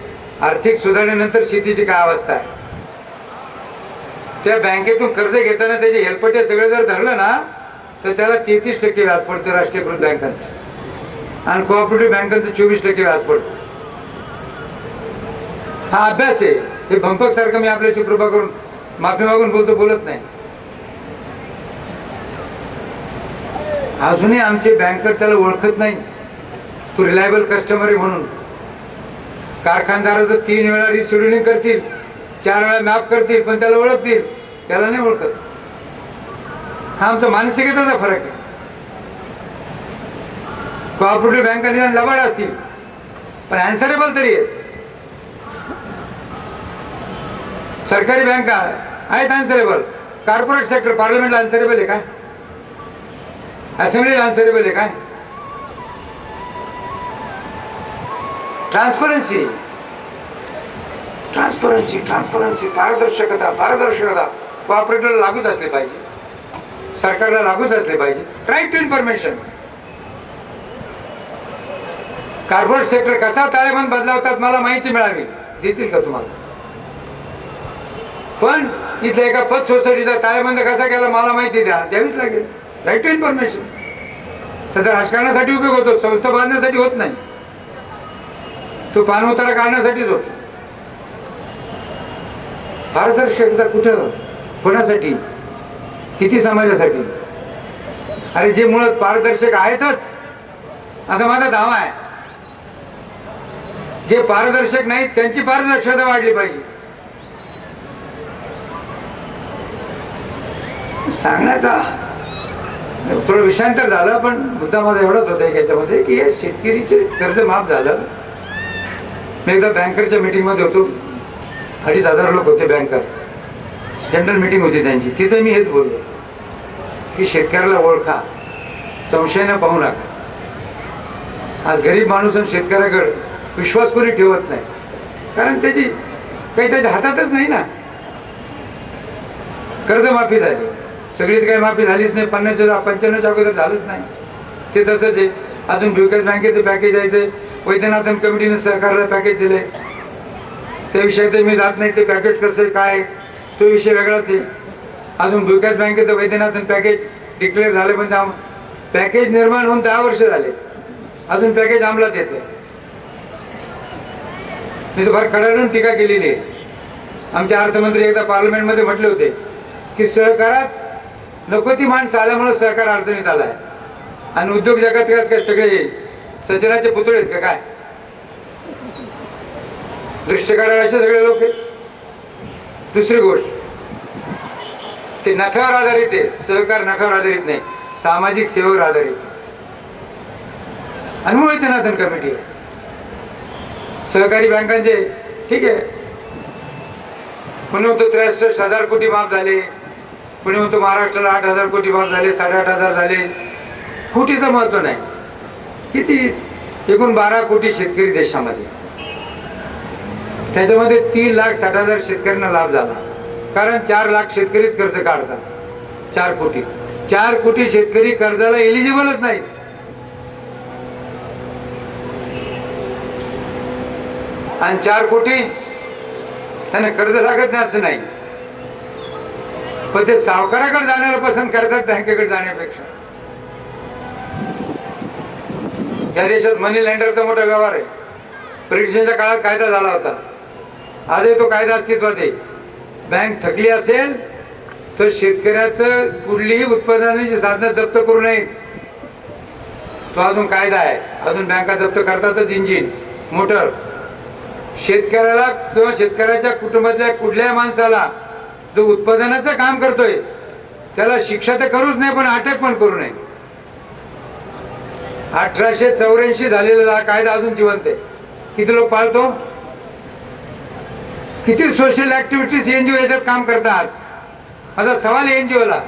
आर्थिक सुधारणेनंतर शेतीची काय अवस्था आहे. त्या बँकेतून कर्ज घेताना त्याचे हेलपटे सगळे जर धरलं ना तर त्याला 33% व्याज पडतं राष्ट्रीयकृत बँकांचं, आणि कोऑपरेटिव्ह बँकांचं 24% व्याज पडतं. हा अभ्यास आहे. हे भंपक सारखं मी आपल्याची कृपा करून माफी मागून बोलत नाही. अजूनही आमचे बँकर त्याला ओळखत नाही, तो रिलायबल कस्टमर आहे म्हणून. कारखानदाराचं 3 वेळा रिशेड्युलिंग करतील, 4 वेळा मॅप करतील, पण त्याला ओळखतील, त्याला नाही ओळखत. हा आमचा मानसिकतेचा फरक आहे. कोऑपरेटिव्ह बँकांनी लबाड असतील पण अँसरेबल तरी आहेत. सरकारी बँका आहेत अनसरेबल, कॉर्पोरेट सेक्टर पार्लमेंटला अनसरेबल आहे काय, असेंब्लीला अनसरेबल आहे काय. ट्रान्सपरन्सी ट्रान्सपरन्सी ट्रान्सपरन्सी पारदर्शकता पारदर्शकता कोऑपरेटिव्हला लागूच असले पाहिजे, सरकारला लागूच असले पाहिजे. Right to information. Corporate sector कसा ताळेबंद बदलावतात मला माहिती मिळावी, देतील का तुम्हाला. पण इथल्या एका पत सोसायटीचा ताळेबंद कसा केला मला माहिती द्यावीच लागेल. Right to information. त्याचा राजकारणासाठी उपयोग होतो, संस्था बांधण्यासाठी होत नाही, तो पाणउतारा काढण्यासाठीच होतो. पारदर्शकता कुठं, कोणासाठी, किती समाजासाठी. अरे जे मुळात पारदर्शक आहेतच असा माझा दावा आहे. जे पारदर्शक नाहीत त्यांची पारदर्शकता वाढली पाहिजे. सांगण्याचा थोडं विषयांतर झालं, पण मुद्दा माझा एवढाच होता याच्यामध्ये की या शेतकरीचे कर्ज माफ झालं मी एकदा बँकरच्या मीटिंगमध्ये होतो, 2,500 लोक होते बँकर, जनरल मीटिंग होती त्यांची. तिथे मी हेच बोललो की शेतकऱ्याला ओळखा, संशयाने पाहू नका. आज गरीब माणूस आणि शेतकऱ्याकडे विश्वास कोणी ठेवत नाही, कारण त्याची काही त्याच्या हातातच नाही ना. कर्जमाफी झाली, सगळीच काही माफी झालीच नाही, 95च्या अगोदर झालंच नाही. ते तसंच आहे. अजून विकास बँकेचं पॅकेज यायचं, वैद्यनाथन कमिटीने सरकारला पॅकेज दिले, त्या विषयात मी जात नाही. ते पॅकेज कसं आहे काय तो विषय वेगळाच आहे. अजून विकास बँकेचं वैद्यनाथन पॅकेज डिक्लेअर झालं, पण पॅकेज निर्माण होऊन 10 वर्ष झाले, अजून पॅकेज अंमलात येते. मी तर फार कडाडून टीका केलेली आहे. आमचे अर्थमंत्री एकदा पार्लमेंटमध्ये म्हटले होते की सहकारात नको ती माणसं आल्यामुळे सहकार अडचणीत आलाय, आणि उद्योग जगात काय सगळे सज्जनाचे पुतळे आहेत का काय? दृष्टिकाढा असे सगळे लोक आहेत. दुसरी गोष्ट, ते नफ्यावर आधारित आहे. सहकार नफ्यावर आधारित नाही, सामाजिक सेवेवर आधारित. आणि मग वैद्यनाथन कमिटी आहे. सहकारी बँकांचे ठीक आहे, कोणी म्हणतो 63,000 कोटी माफ झाले, कोणी म्हणतो महाराष्ट्राला 8,000 कोटी माफ झाले, 8,500 झाले. कोटीचं महत्व नाही. किती? एकूण 12 कोटी शेतकरी देशामध्ये, त्याच्यामध्ये 3,60,000 शेतकऱ्यांना लाभ झाला, कारण 4 लाख शेतकरीच कर्ज काढतात. 4 कोटी शेतकरी कर्जाला एलिजिबलच नाहीत. आणि 4 कोटी त्यांना कर्ज लागत नाही असं नाही, पण ते सावकाराकडे जाण्याला पसंत करतात बँकेकडे जाण्यापेक्षा. या देशात मनी लँडरचा मोठा व्यवहार आहे. ब्रिटिशांच्या काळात कायदा झाला होता, आजही तो कायदा अस्तित्वात आहे. बँक थकली असेल तर शेतकऱ्याचं कुठलीही उत्पादनाची साधनं जप्त करू नये, तो अजून कायदा आहे. अजून बँका जप्त करतातच इंजिन, मोटर. शेतकऱ्याला किंवा शेतकऱ्याच्या कुटुंबातल्या कुठल्याही माणसाला जो उत्पादनाचं काम करतोय त्याला शिक्षा तर करूच नाही, पण अटक पण करू नये. 1884 झालेला कायदा अजून जिवंत आहे. किती लोक पाळतो? किती सोशल ऍक्टिव्हिटीज एनजीओ याच्यात काम करतात? माझा सवाल आहे एनजीओला,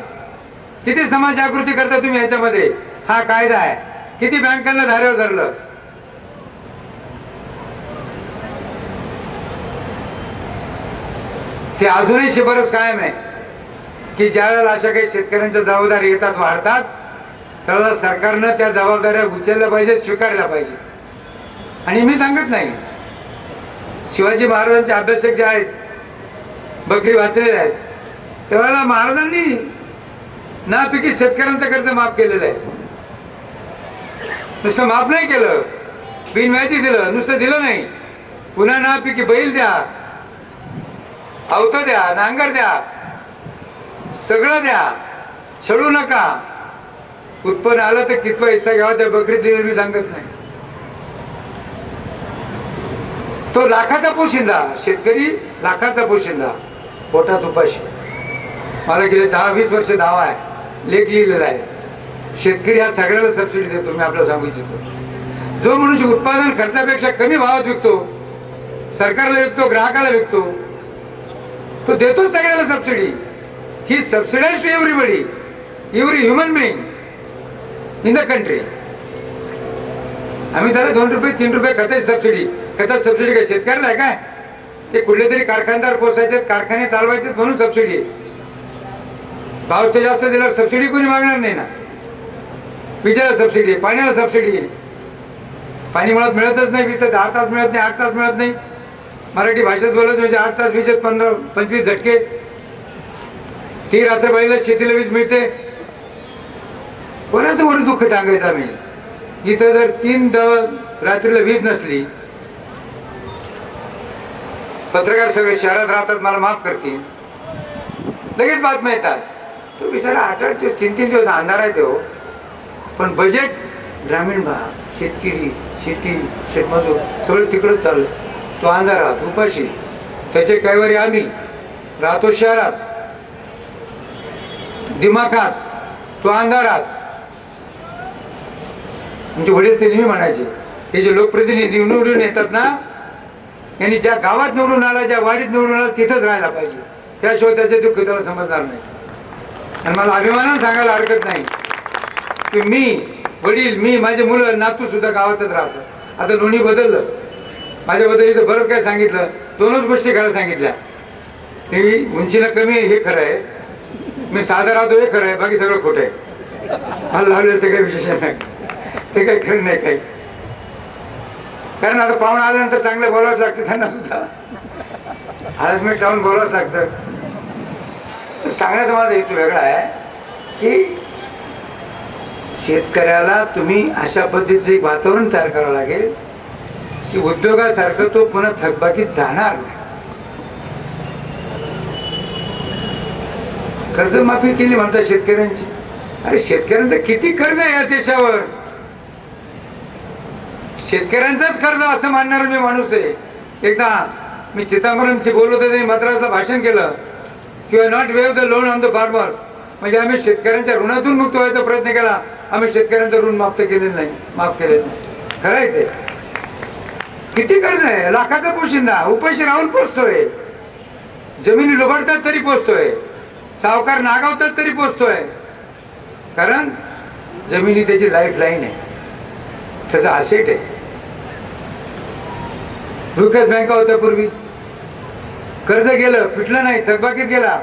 किती समाज जागृती करता तुम्ही याच्यामध्ये? हा कायदा आहे, किती बँकांना धारेवर धरलं? ते अजूनही शिफारस कायम आहे की ज्यावेळेला अशा काही शेतकऱ्यांच्या जबाबदारी येतात, वाढतात, त्यावेळेला सरकारनं त्या जबाबदाऱ्या उचलल्या पाहिजे, स्वीकारल्या पाहिजे. आणि मी सांगत नाही, शिवाजी महाराजांचे अभ्यासक जे आहेत, बकरी वाचलेले आहेत, त्यावेळेला महाराजांनी नापिकी शेतकऱ्यांचं कर्ज माफ केलेलं आहे. नुसतं माफ नाही केलं, बिनव्याजी दिलं. नुसतं दिलं नाही, पुन्हा नापिकी बैल द्या, अवतं द्या, नांगर द्या, सगळं द्या, छळू नका. उत्पन्न आलं तर कितवा हिस्सा घ्यावा त्या बकरीत दिलं मी सांगत नाही. तो लाखाचा पोशिंदा, शेतकरी लाखाचा पोशिंदा, पोटात उपाशी. मला गेले 10-20 वर्ष दावा आहे, लेख लिहिलेला आहे. शेतकरी हा सगळ्याला सबसिडी देतो. मी आपल्याला सांगू इच्छितो, जो मनुष्य उत्पादन खर्चापेक्षा कमी भावात विकतो, सरकारला विकतो, ग्राहकाला विकतो, तो देतो सगळ्याला सबसिडी. ही subsidize to everybody, every human being in the country. आम्ही त्याला 2 रुपये 3 रुपये खताची सबसिडी. खतात सबसिडी काय शेतकऱ्याला आहे काय? ते कुठले तरी कारखानदार पोसायचे, कारखाने चालवायचे म्हणून सबसिडी. भावचे जास्त दिल्यावर सबसिडी कोणी मागणार नाही ना. विजेला सबसिडी, पाण्याला सबसिडी. पाणी मुळात मिळतच नाही, वीज 10 तास मिळत नाही, 8 तास मिळत नाही. मराठी भाषेत बोलत म्हणजे 8 तास विजेत 15-25 झटके. ती रात्रबाईला शेतीला वीज मिळते. कोणासमोर दुःख टांगायचं आम्ही? इथं जर 3 रात्रीला वीज नसली, पत्रकार सगळे शहरात राहतात, मला माफ करतील, लगेच बातम्या येतात. तो बिचारा 8-8 दिवस 3-3 दिवस अंधार आहे तो. पण बजेट ग्रामीण भाग, शेतकरी, शेती, शेतमजूर सगळं तिकडंच चाललं. तो अंधारात उपाशी. त्याचे कैवारी आम्ही राहतो शहरात, दिमाखात, तो अंधारात. म्हणजे वडील ते नेहमी म्हणायचे, हे जे लोकप्रतिनिधी निवडून येतात ना, यांनी ज्या गावात निवडून आला, ज्या वाडीत निवडून आला तिथंच राहायला पाहिजे, त्याशिवाय त्याचे दुःख त्याला समजणार नाही. आणि मला अभिमानानं सांगायला हरकत नाही की मी, वडील, मी, माझे मुलं, नातू सुद्धा गावातच राहतात. आता दोन्ही बदललं. माझ्याबद्दल इथं बरंच काय सांगितलं, दोनच गोष्टी खरं सांगितल्या. ही उंचीला कमी आहे हे खरं आहे, मी साधा राहतो हे खरं आहे, बाकी सगळं खोटं आहे. मला लावलेलं सगळे विशेष नाही, ते काही खरं नाही काही. कारण आता पाहुणा आल्यानंतर चांगलं बोलावंच लागतं त्यांना सुद्धा, हळद मीठ लावून बोलावंच लागतं. सांगण्याचा माझा हेतू वेगळा आहे की शेतकऱ्याला तुम्ही अशा पद्धतीचं एक वातावरण तयार करावं लागेल की उद्योगासारखं तो पुन्हा थकबाकीत जाणार नाही. कर्जमाफी केली म्हणतात शेतकऱ्यांची. अरे शेतकऱ्यांचं किती कर्ज आहे या देशावर? शेतकऱ्यांचंच कर्ज असं मानणार मी माणूस आहे. एकदा मी चिदंबरमशी बोलत होते, मद्रासला भाषण केलं की not wave the loan on the farmers. म्हणजे आम्ही शेतकऱ्यांच्या ऋणातून मुक्त व्हायचा प्रयत्न केला, आम्ही शेतकऱ्यांचं ऋण माफ केलेलं नाही, माफ केलेलं नाही. खरं आहे ते. किती कर्ज आहे? लाखाचा पोशिंदा, उपाशी राहून पोचतोय, जमिनी लुबाडतात तरी पोचतोय, सावकार नागावतात तरी पोचतोय. कारण जमिनी त्याची लाईफ लाईन आहे, त्याचा असेट आहे. विकास बँका होत्या पूर्वी, कर्ज गेलं, फिटलं नाही, थकबाकीत गेला,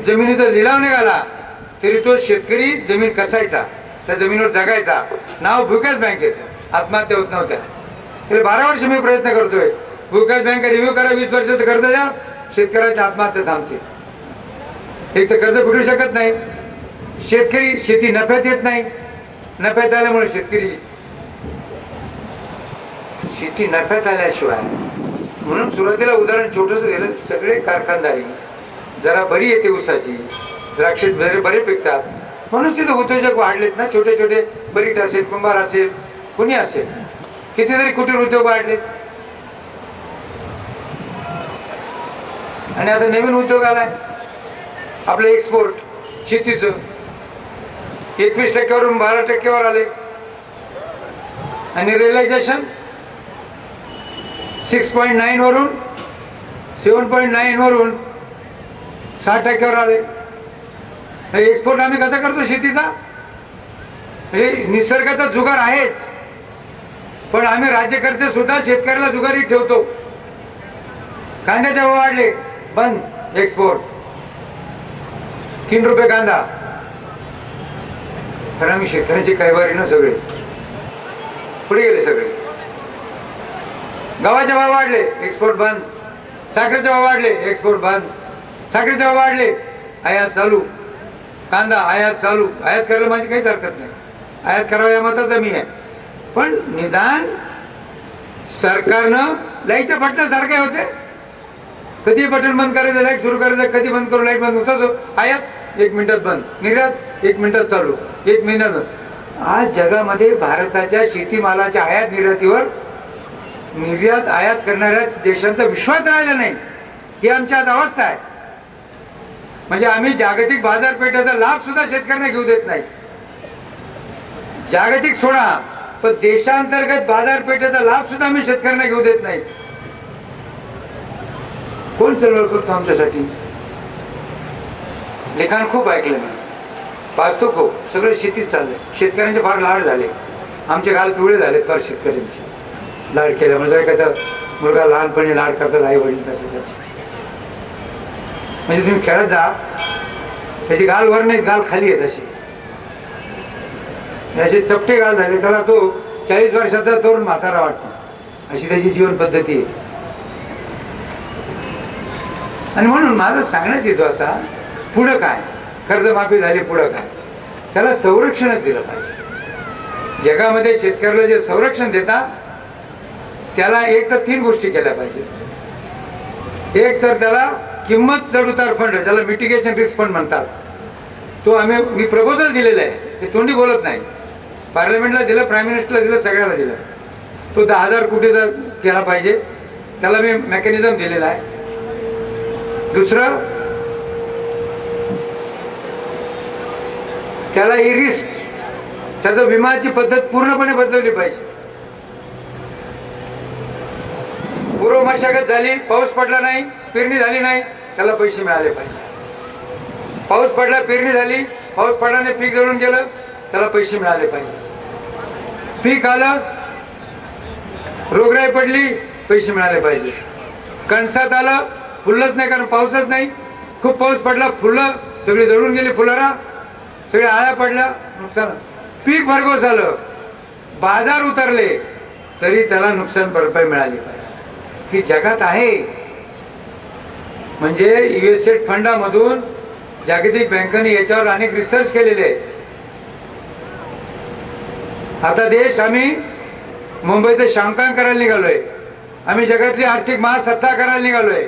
जमिनीचा लिलाव निघाला तरी तो शेतकरी जमीन कसायचा, त्या जमिनीवर जगायचा. नाव भूविकास बँकेचं. आत्महत्या होत नव्हत्या. गेले 12 वर्ष मी प्रयत्न करतोय, भूविकास बँक रिव्ह्यू करा, 20 वर्षाचं कर्ज द्या, शेतकऱ्याची आत्महत्या थांबते. एक तर कर्ज फिटू शकत नाही, शेतकरी, शेती नफ्यात येत नाही. नफ्यात आल्यामुळे शेती नफ्यात आल्याशिवाय, म्हणून सुरुवातीला उदाहरण छोटस दिलं, सगळे कारखानदारी जरा बरी येते, ऊसाची, द्राक्ष बरे पिकतात, म्हणून तिथे उद्योजक वाढलेत ना. छोटे छोटे बरीट असेल, कुंभार असेल, कुणी असेल, कितीतरी कुटीर उद्योग वाढलेत. आणि आता नवीन उद्योग आलाय आपलं एक्सपोर्ट शेतीचं. 21% 12% आले. आणि रिअलायझेशन 6.9 वरून 7.9 वरून 60% आले. एक्सपोर्ट आम्ही कसा करतो शेतीचा? हे निसर्गाचा जुगार आहेच, पण आम्ही राज्यकर्ते सुद्धा शेतकऱ्याला जुगारी ठेवतो. कांद्याचे भाव वाढले, बंद एक्सपोर्ट. 3 रुपये कांदा. कारण आम्ही शेतकऱ्यांची कैवारी ना, सगळे पुढे गेले सगळे. गव्हाचे भाव वाढले, एक्सपोर्ट बंद. साखरेचे भाव वाढले, एक्सपोर्ट बंद. साखरेचे भाव वाढले, आयात चालू. कांदा आयात चालू. आयात करायला माझी काहीच हरकत नाही, आयात करावं या मताचा मी आहे. पण निदान सरकारनं लाईटच्या बटनासारखे होते, कधी बटन बंद करायचं, लाईट सुरू करायचं, कधी बंद करू, लाईट बंद होतं. आयात 1 मिनिटात बंद, निर्यात 1 मिनिटात चालू, 1 महिन्यात. आज जगामध्ये भारताच्या शेतीमालाच्या आयात निर्यातीवर, निर्यात आयात करणाऱ्या देशांचा विश्वास राहिला नाही. ही आमची आज अवस्था आहे. म्हणजे आम्ही जागतिक बाजारपेठेचा लाभ सुद्धा शेतकऱ्यांना घेऊ देत नाही. जागतिक सोडा, पण देशांतर्गत बाजारपेठेचा लाभ सुद्धा आम्ही शेतकऱ्यांना घेऊ देत नाही. कोण चळवळ करतो आमच्यासाठी? लिखाण खूप ऐकलं मी, वाचतो खूप. सगळे शेतीत चाललंय. शेतकऱ्यांचे फार लाड झाले, आमचे गाल पिवळे झाले फार शेतकऱ्यांचे. लाड केला म्हणजे एखादा मुलगा लहानपणी लाड करतात आई वडील, तसं म्हणजे तुम्ही खेळत जा, त्याची गाल वर नाही, गाल खाली आहे तशी. असे चपटे गाल झाले, त्याला तो 40 वर्षाचा तरुण म्हातारा वाटतो, अशी त्याची जीवन पद्धती आहे. आणि म्हणून माझं सांगण्यात येतो असा, पुढं काय, कर्जमाफी झाली, पुढं काय, त्याला संरक्षणच दिलं पाहिजे. जगामध्ये शेतकऱ्याला जे संरक्षण देतात त्याला एक तर 3 गोष्टी केल्या पाहिजे. एक तर त्याला किंमत चढउतार फंड, ज्याला मिटिगेशन रिस्क फंड म्हणतात, तो मी प्रपोजल दिलेला आहे, ते तोंडी बोलत नाही. पार्लमेंटला दिलं, प्राईम मिनिस्टरला दिलं, सगळ्याला दिलं. तो 10,000 कोटीचा केला पाहिजे, त्याला मी मेकॅनिझम दिलेला आहे. दुसरं, त्याला ही रिस्क, त्याचा विमाची पद्धत पूर्णपणे बदलवली पाहिजे. पूर्व मशागत झाली, पाऊस पडला नाही, पेरणी झाली नाही, त्याला पैसे मिळाले पाहिजे. पाऊस पडला, पेरणी झाली, पाऊस पडल्याने पीक जळून गेलं, त्याला पैसे मिळाले पाहिजे. पीक आलं, रोगराई पडली, पैसे मिळाले पाहिजे. कणसात आलं, फुललंच नाही कारण पाऊसच नाही, खूप पाऊस पडला, फुलं सगळी जळून गेली, फुलारा सगळ्या आळ्या पडल्या, नुकसान. पीक भरघोस झालं, बाजार उतरले, तरी त्याला नुकसान भरपाई मिळाली पाहिजे. ही जगात आहे. म्हणजे युएसएड फंडामधून जागतिक बँकेने याच्यावर अनेक रिसर्च केलेले आहेत. आता देश आम्ही मुंबईचं शांकांक करायला निघालोय, आम्ही जगातली आर्थिक महासत्ता करायला निघालोय.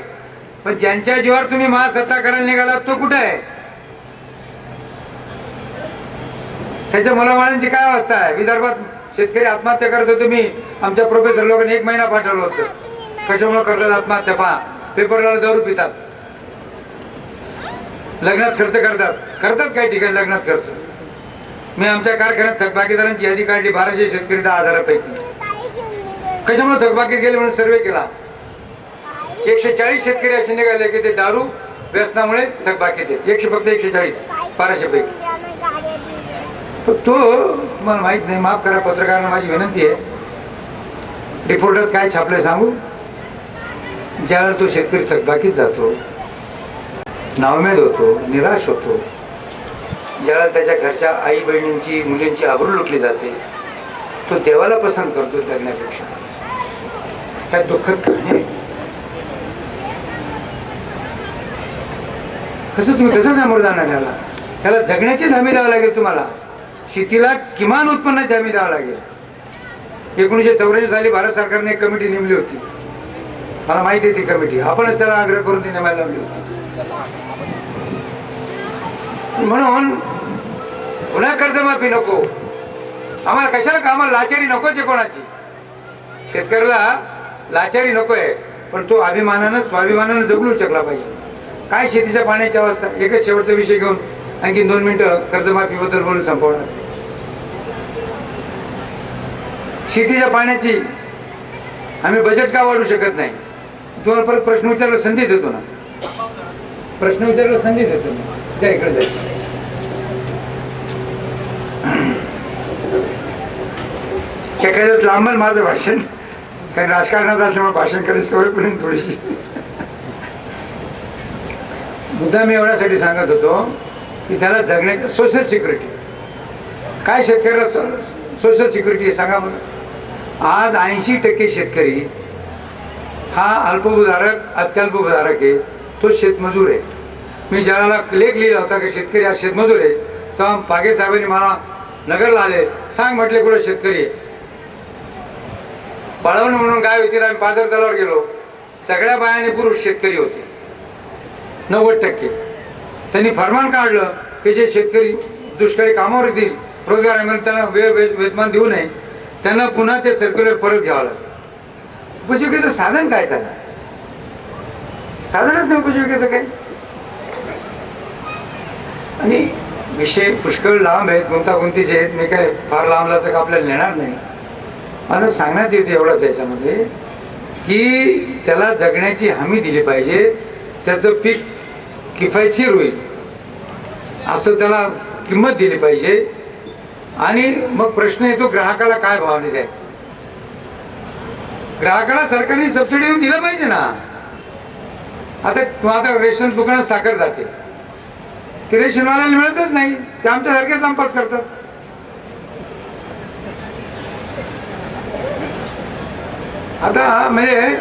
पण ज्यांच्या जीवावर तुम्ही महासत्ता करायला निघालात तो कुठे आहे? त्याच्या मुलाबाळांची काय अवस्था आहे? विदर्भात शेतकरी आत्महत्या करत होते. मी आमच्या प्रोफेसर लोकांनी 1 महिना पाठवलं होतं. कशामुळे करतात आत्महत्या? पहा, पेपरला दारू पितात, लग्नात खर्च करतात काही ठिकाणी लग्नात खर्च. मी आमच्या कारखान्यात थकबाकीदारांची यादी काढली, 1200 शेतकरी 10,000 पैकी. कशामुळे थकबाकीत गेले म्हणून सर्वे केला. 140 शेतकरी असे निघाले की ते दारू व्यसनामुळे थकबाकीत आहेत. फक्त 140 1200 पैकी. तो तुम्हाला माहित नाही, माफ करा पत्रकारांना माझी विनंती आहे. रिपोर्टात काय छापले सांगू? ज्यावेळेला तो शेतकरी थकबाकीत जातो, नाउमेद होतो, निराश होतो, ज्यावेळेला त्याच्या घरच्या आई बहिणींची मुलींची आबरू लुटली जाते, तो देवाला पसंत करतो जगण्यापेक्षा. काय दुःखद कहाणी. कसं तुम्ही कसं सामोरं जाणार? त्याला जगण्याचीच हमी द्यावी लागेल. तुम्हाला शेतीला किमान उत्पन्नाची हमी द्यावी लागेल. 1984 साली भारत सरकारने एक कमिटी नेमली होती. मला माहिती आहे ती कमिटी, आपणच त्याला आग्रह करून ती नेमायला लावली होती. म्हणून पुन्हा कर्जमाफी नको आम्हाला. कशाला कामाला लाचारी नकोच कोणाची. शेतकऱ्याला लाचारी नकोय, पण तो अभिमानानं स्वाभिमानानं जगू शकला पाहिजे. काय शेतीच्या पाण्याची अवस्था. एकच शेवटचा विषय घेऊन आणखी 2 मिनिटं कर्जमाफी बद्दल बोलून संपवणार. शेतीच्या पाण्याची आम्ही बजेट का वाढू शकत नाही? तुम्हाला परत प्रश्न विचारला संधी देतो ना, प्रश्न विचारला संधी देतो ना. त्या इकडे जायचं. एखाद्याच लांबल माझं भाषण, काही राजकारणात असल्यामुळे भाषण करायची सवय पण थोडीशी. मुद्दा मी एवढ्यासाठी सांगत होतो की त्याला जगण्याचं सोशल सिक्युरिटी. काय शेतकऱ्याला सोशल सिक्युरिटी सांगा बघा. आज 80% शेतकरी हा अल्पभूधारक अत्यल्पभूधारक आहे, तो शेतमजूर आहे. मी ज्याला लेख लिहिला होता की शेतकरी हा शेतमजूर आहे, तेव्हा पागे साहेबांनी मला नगरला आले, सांग म्हटले कुठं शेतकरी आहे. पळवणं म्हणून काय होती, आम्ही पाझर तलावर गेलो, सगळ्या बायाने पुरुष शेतकरी होते 90%. त्यांनी फरमान काढलं की जे शेतकरी दुष्काळी कामावर येतील, रोजगार मिळून त्यांना वेतमान देऊ नये, त्यांना पुन्हा ते सर्क्युलर परत घ्यावं लागेल. उपजीविकेचं साधन काय? त्याला साधनच नाही उपजीविकेचं काय. आणि विषय पुष्कळ लांब आहेत, गुंतागुंतीचे आहेत. मी काय फार लांबला तर आपल्याला नेणार नाही. माझं सांगण्याचं येते एवढंच याच्यामध्ये की त्याला जगण्याची हमी दिली पाहिजे. त्याचं पीक किफायतशीर होईल असं त्याला किंमत दिली पाहिजे. आणि मग प्रश्न येतो ग्राहकाला काय भावाने द्यायचं. ग्राहकाला सरकारने सबसिडी देऊन दिलं पाहिजे ना. आता रेशन दुकानात साखर जाते, ते रेशनवाल्याला मिळतच नाही, ते आमच्यासारखेच नापास करतात. आता म्हणजे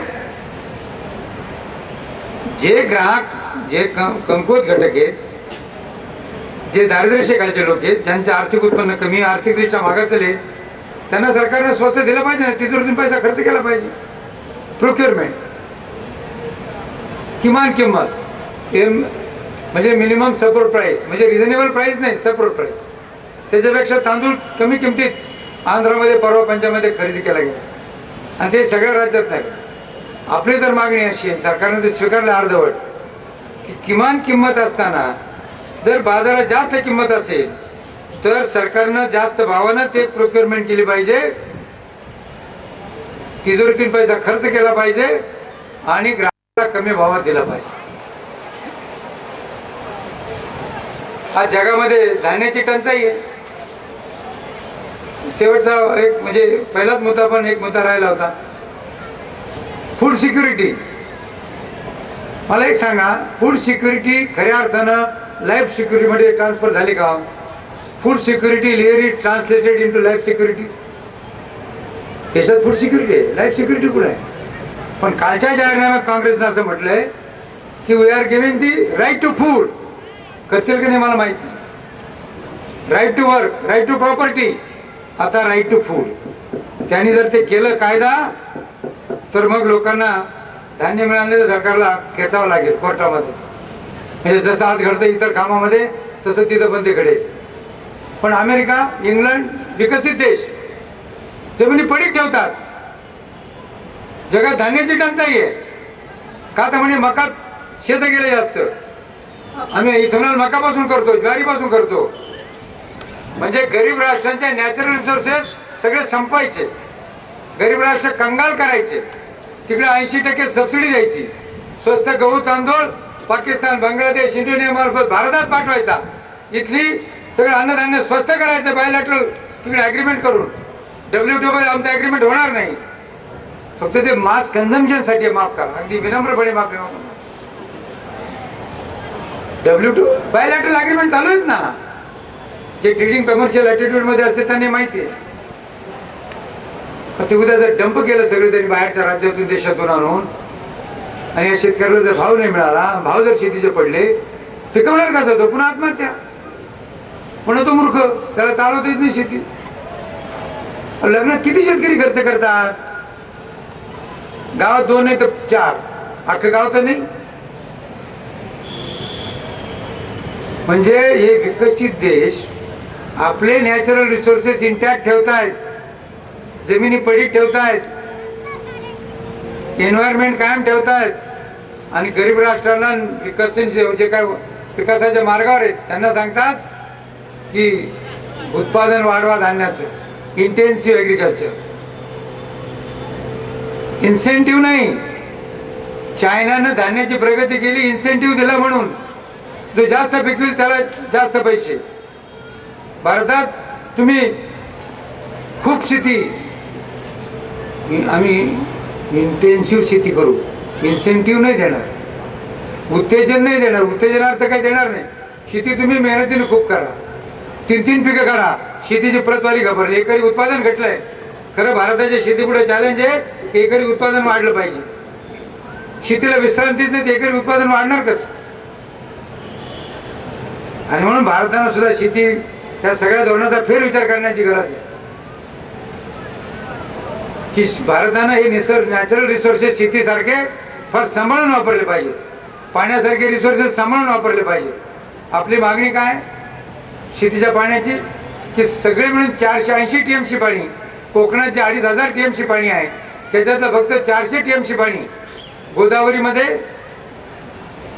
जे ग्राहक, जे कमकुवत घटक आहेत, जे दारिद्र्यरेषेखालचे लोक आहेत, ज्यांचे आर्थिक उत्पन्न कमी, आर्थिकदृष्ट्या मागासले, त्यांना सरकारने स्वस्त दिलं पाहिजे ना. तिथून पैसा खर्च केला पाहिजे. प्रोक्युरमेंट, किमान किंमत म्हणजे मिनिमम सपोर्ट प्राइस, म्हणजे रिझनेबल प्राइस नाही, सपोर्ट प्राइस. त्याच्यापेक्षा तांदूळ कमी किमतीत आंध्रामध्ये परवा पंजाबमध्ये खरेदी केला गेला आणि ते सगळ्या राज्यात नाही. आपली जर मागणी अशी आहे, सरकारने ते स्वीकारलं अर्धवट, की किमान किंमत असताना जर बाजारात जास्त किंमत असेल तर सरकारनं जास्त भावानं ते प्रोक्युरमेंट केली पाहिजे, तिजोरीतून पैसा खर्च केला पाहिजे आणि ग्राहकाला कमी भावात दिला पाहिजे. आज जगामध्ये धान्याची टंचाई आहे. शेवटचा एक म्हणजे पहिलाच मुद्दा पण एक मुद्दा राहिला होता, फूड सिक्युरिटी. मला एक सांगा, फूड सिक्युरिटी खऱ्या अर्थानं लाईफ सिक्युरिटी मध्ये ट्रान्सफर झाली का? फूड सिक्युरिटी लिअरली ट्रान्सलेटेड इंटू लाईफ सिक्युरिटी. देशात फूड सिक्युरिटी आहे, लाईफ सिक्युरिटी कुठे आहे? पण कालच्या जाहीरनाम्यात काँग्रेसनं असं म्हटलंय की we are giving the right to food. करतील की नाही मला माहित नाही. Right to work, right to property, आता राईट टू फूड. त्यांनी जर ते केलं कायदा, तर मग लोकांना धान्य मिळाले तर सरकारला खेचावं लागेल कोर्टामध्ये. म्हणजे जसं आज घडतं इतर कामामध्ये, तसं तिथं बंदी घडेल. पण अमेरिका, इंग्लंड विकसित देश जमिनी पडीक ठेवतात. जगात धान्याची टंचाई आहे का? तर म्हणे मका शेत गेले जास्त, आम्ही इथेनॉल मकापासून करतो, ज्वारीपासून करतो. म्हणजे गरीब राष्ट्रांच्या नॅचरल रिसोर्सेस सगळे संपवायचे, गरीब राष्ट्र कंगाल करायचे. तिकडे 80% सबसिडी द्यायची. स्वस्त गहू तांदूळ पाकिस्तान, बांगलादेश, इंडोनेशिया मार्फत भारतात पाठवायचा. इथली सगळं अन्नधान्य स्वस्त करायचं बायलॅटरल तिकडे अग्रीमेंट करून. WTO मध्ये आमचं अग्रीमेंट होणार नाही. फक्त ते मास कन्झम्पशन साठी माफ करा, अगदी विनम्रपणे माफी मागा. WTO बायलॅटरल अग्रीमेंट चालू आहेत ना. जे ट्रेडिंग कमर्शियल ऍटिट्यूड मध्ये असते त्यांनी माहिती आहे. ते उद्या जर डंप केलं सगळे त्यांनी बाहेरच्या राज्यातून देशातून आणून, आणि या शेतकऱ्याला जर भाव नाही मिळाला, भाव जर शेतीचे पडले, पिकवणार कसा तो? पुन्हा आत्महत्या. म्हणून तो मूर्ख, त्याला चालवता येत नाही शेती. लग्नात किती शेतकरी खर्च करतात? गावात 2 नाही तर 4, अख्खं गाव तर नाही. म्हणजे हे विकसित देश आपले नॅचरल रिसोर्सेस इंटॅक्ट ठेवतायत, जमिनी पडीक ठेवतायत, एन्व्हायरमेंट कायम ठेवतायत, आणि गरीब राष्ट्रांना विकसनचे जे काय विकासाच्या मार्गावर आहेत त्यांना सांगतात की उत्पादन वाढवा धान्याचं, इंटेन्सिव्ह ऍग्रिकल्चर. इन्सेंटिव्ह नाही. चायनानं धान्याची प्रगती केली, इन्सेंटिव्ह दिला म्हणून. जो जास्त पिकवेल त्याला जास्त पैसे. भारतात तुम्ही खूप शेती, आम्ही इंटेन्सिव्ह शेती करू, इन्सेंटिव्ह नाही देणार, उत्तेजन नाही देणार. उत्तेजनार्थ काही देणार नाही. शेती तुम्ही मेहनतीने खूप करा, 3-3 पिकं करा, शेतीची प्रतवारी घाबरली. एकरी उत्पादन घटलंय. खरं भारताच्या शेतीपुढे चॅलेंज आहे की एकरी उत्पादन वाढलं पाहिजे. शेतीला विश्रांतीच नाही, एकरी उत्पादन वाढणार कसं? आणि म्हणून भारतानं सुद्धा शेती या सगळ्या धोरणाचा फेरविचार करण्याची गरज आहे की भारतानं हे नॅचरल रिसोर्सेस शेतीसारखे फार सांभाळून वापरले पाहिजे, पाण्यासारखे रिसोर्सेस सांभाळून वापरले पाहिजे. आपली मागणी काय शेतीच्या पाण्याची? की सगळे मिळून 480 TMC पाणी, कोकणात जे 2500 TMC पाणी आहे त्याच्यातलं फक्त 400 TMC पाणी, गोदावरीमध्ये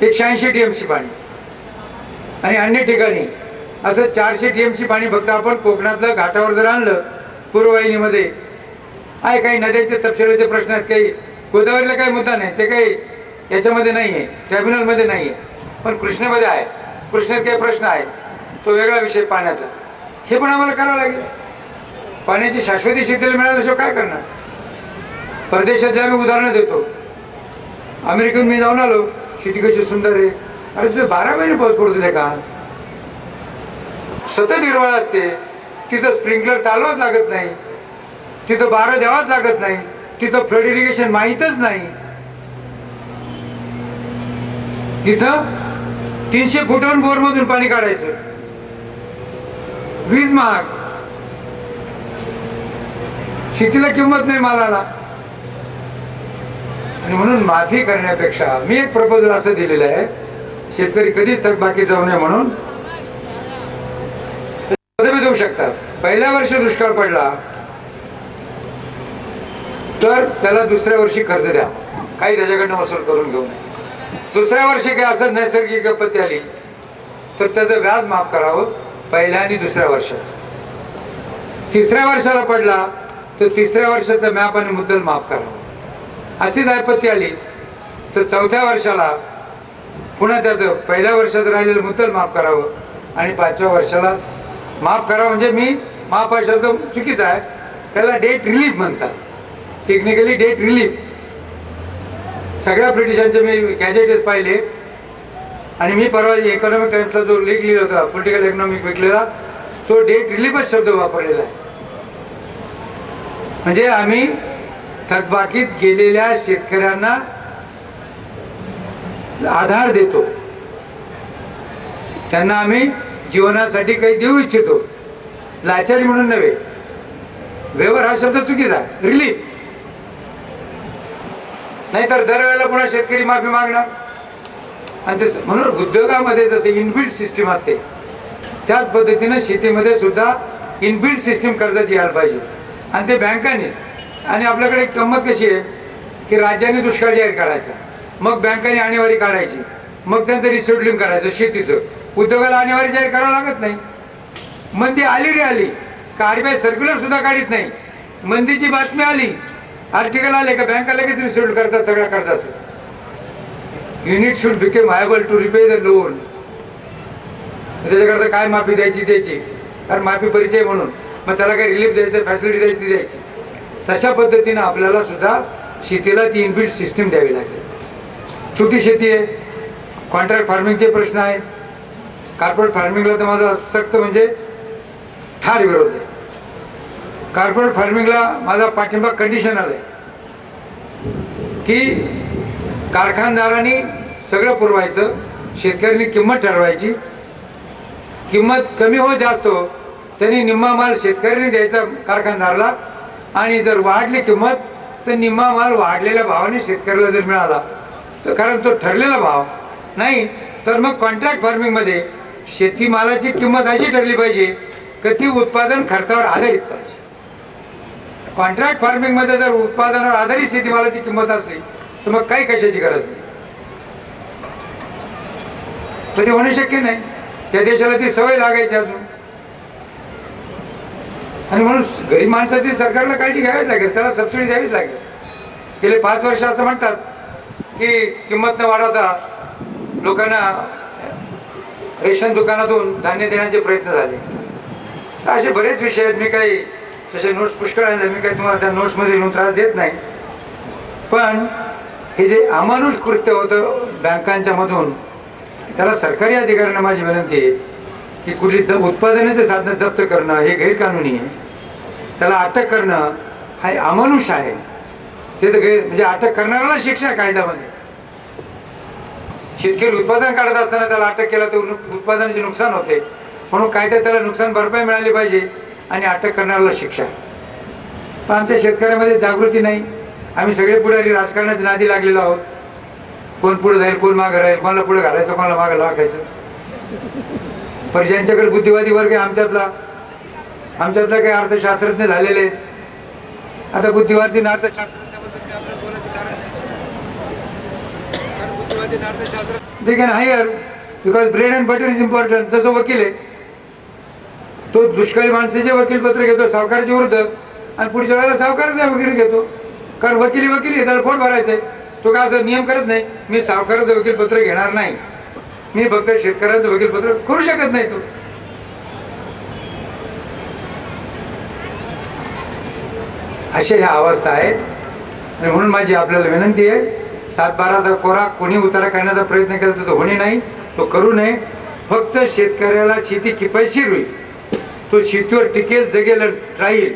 180 TMC पाणी, आणि अन्य ठिकाणी असं 400 TMC पाणी फक्त आपण कोकणातलं घाटावर जर आणलं, पूर्ववाहिनीमध्ये आहे. काही नद्यांचे तपशिलाचे प्रश्न आहेत, काही गोदावरीला काही मुद्दा नाही, ते काही याच्यामध्ये नाही आहे, ट्रायब्युनलमध्ये नाही आहे. पण कृष्णेमध्ये आहे. कृष्णेत काही प्रश्न आहे, तो वेगळा विषय पाण्याचा. हे पण आम्हाला करावं लागेल. पाण्याची शाश्वती शेतीला मिळाल्याशिवाय काय करणार? परदेशात जे आम्ही उदाहरणं देतो, अमेरिकेतून मी जाऊन आलो, शेती कशी सुंदर आहे. अरे 12 महिने पाऊस पडतो का? सतत हिरवळ असते. तिथं स्प्रिंकलर चालवाच लागत नाही, तिथं बारा द्यावाच लागत नाही, तिथं फ्लड इरिगेशन माहीतच नाही. तिथं 300 फुटावरून बोरमधून पाणी काढायचं. वीज महाग, शेतीला किंमत नाही मालाला. आणि म्हणून माफी करण्यापेक्षा मी एक प्रपोजल असं दिलेलं आहे, शेतकरी कधीच थकबाकी जाऊ नये म्हणून देऊ शकतात. पहिल्या वर्षी दुष्काळ पडला तर त्याला दुसऱ्या वर्षी कर्ज द्या, काही त्याच्याकडनं वसूल करून घेऊ नये. दुसऱ्या वर्षी काही असं नैसर्गिक आपत्ती आली तर त्याचं व्याज माफ करावं पहिल्या आणि दुसऱ्या वर्षाचं. तिसऱ्या वर्षाला पडला तर तिसऱ्या वर्षाचं मॅप आणि मुद्दल माफ करावं. अशीच आपत्ती आली तर 4थ्या वर्षाला पुन्हा त्याचं पहिल्या वर्षात राहिलेलं मुद्दल माफ करावं आणि 5व्या वर्षाला माफ करावं. म्हणजे मी माफ हा शब्द चुकीचा आहे, त्याला डेट रिलीफ म्हणतात, टेक्निकली डेट रिलीफ. सगळ्या ब्रिटिशांचे मी गॅजेटेस पाहिले आणि मी परवा इकॉनॉमिक टाइम्सला जो लेख लिहिला होता पॉलिटिकल इकॉनॉमिक विकलेला, तो डेट रिलीफच शब्द वापरलेला आहे. म्हणजे आम्ही थकबाकीत गेलेल्या शेतकऱ्यांना आधार देतो, त्यांना आम्ही जीवनासाठी काही देऊ इच्छितो, लाचारी म्हणून नव्हे. व्यवहार हा शब्द चुकीचा आहे, रिलीफ. नाहीतर दरवेळेला पुन्हा शेतकरी माफी मागणार. आणि ते म्हणून उद्योगामध्ये जसे इनबिल्ट सिस्टीम असते त्याच पद्धतीनं शेतीमध्ये सुद्धा इनबिल्ट सिस्टीम कर्जाची यायला पाहिजे. आणि ते बँकांनी. आणि आपल्याकडे गंमत कशी आहे की राज्याने दुष्काळ जाहीर करायचा, मग बँकांनी आणेवारी काढायची, मग त्यांचं रिशेड्युलिंग करायचं शेतीचं. उद्योगाला आणेवारी जाहीर करावं लागत नाही. मंदी आली रे आली का RBI सर्क्युलर सुद्धा काढत नाही. मंदीची बातमी आली, आर्टिकल आले का बँका लगेच रिशेड्यूल करतात सगळ्या कर्जाचं. Unit should become viable to repay the loan. त्याच्याकरता काय माफी द्यायची द्यायची, कारण माफी परिचय म्हणून, मग त्याला काही रिलीफ द्यायचं, फॅसिलिटी द्यायची द्यायची. तशा पद्धतीनं आपल्याला सुद्धा शेतीला ती इनबिल्ट सिस्टीम द्यावी लागेल. छोटी शेती आहे, कॉन्ट्रॅक्ट फार्मिंगचे प्रश्न आहेत. कार्पोरेट फार्मिंगला तर माझा सक्त म्हणजे ठार विरोध आहे. कार्पोरेट फार्मिंगला माझा पाठिंबा कंडिशनल आहे की कारखानदारांनी सगळं पुरवायचं, शेतकऱ्यांनी किंमत ठरवायची, किंमत कमी हो जास्त हो त्यांनी निम्मा माल शेतकऱ्यांनी द्यायचा कारखानदाराला, आणि जर वाढली किंमत तर निम्मा माल वाढलेल्या भावाने शेतकऱ्याला जर मिळाला तर, कारण तो ठरलेला भाव नाही, तर मग कॉन्ट्रॅक्ट फार्मिंगमध्ये शेतीमालाची किंमत अशी ठरली पाहिजे की ती उत्पादन खर्चावर आधारित पाहिजे. कॉन्ट्रॅक्ट फार्मिंगमध्ये जर उत्पादनावर आधारित शेतीमालाची किंमत असली तर मग काही कशाची गरज नाही, तर ते होणे शक्य नाही. त्या देशाला ती सवय लागायची अजून. आणि म्हणून गरीब माणसाची सरकारला काळजी घ्यावीच लागेल, त्याला सबसिडी द्यावीच लागेल. गेले 5 वर्ष असं म्हणतात की किंमत न वाढवता लोकांना रेशन दुकानातून धान्य देण्याचे प्रयत्न झाले. तर असे बरेच विषय आहेत. मी काही तसे नोट्स पुष्कळ आहेत, मी काही तुम्हाला त्या नोट्समध्ये लिहून त्रास देत नाही. पण हे जे अमानुष कृत्य होतं बँकांच्या मधून, त्याला सरकारी अधिकाऱ्यांना माझी विनंती आहे की कुठली उत्पादनाचे साधनं जप्त करणं हे गैरकानूनी आहे. त्याला अटक करणं हा अमानुष आहे. ते तर म्हणजे अटक करणाऱ्याला शिक्षा कायद्यामध्ये. शेतकरी उत्पादन काढत असताना त्याला अटक केला तर उत्पादनाचे नुकसान होते, म्हणून कायद्यात त्याला नुकसान भरपाई मिळाली पाहिजे आणि अटक करणाऱ्याला शिक्षा. पण आमच्या शेतकऱ्यामध्ये जागृती नाही. आम्ही सगळे पुढारी राजकारणाच्या नादी लागलेलो आहोत. कोण पुढे जाईल, कोण मागं राहील, कोणाला पुढे घालायचं, कोणाला मागं लागायचं. पण ज्यांच्याकडे बुद्धिवादी वर्ग आहे आमच्यातला काही अर्थशास्त्रज्ञ झालेले आहेत. आता बुद्धिवादी they can hire because bread and butter is important. जसं वकील आहे तो दुष्काळी माणसाचे वकील पत्र घेतो सावकाराच्या विरुद्ध, आणि पुढच्या वेळेला सावकाराचा वकील घेतो, कारण वकिली त्याला पोट भरायचंय. तो काय असं नियम करत नाही मी सावकाराचं वकील पत्र घेणार नाही, मी फक्त शेतकऱ्याचं वकील पत्र करू शकत नाही. तो अशा ह्या अवस्था आहेत. आणि म्हणून माझी आपल्याला विनंती आहे, 7-12चा कोरा कोणी उतारा करण्याचा प्रयत्न केला तर तो होणे नाही, तो करू नये. फक्त शेतकऱ्याला शेती किफायतशीर होईल, तो शेतीवर टिकेल, जगेल, राहील.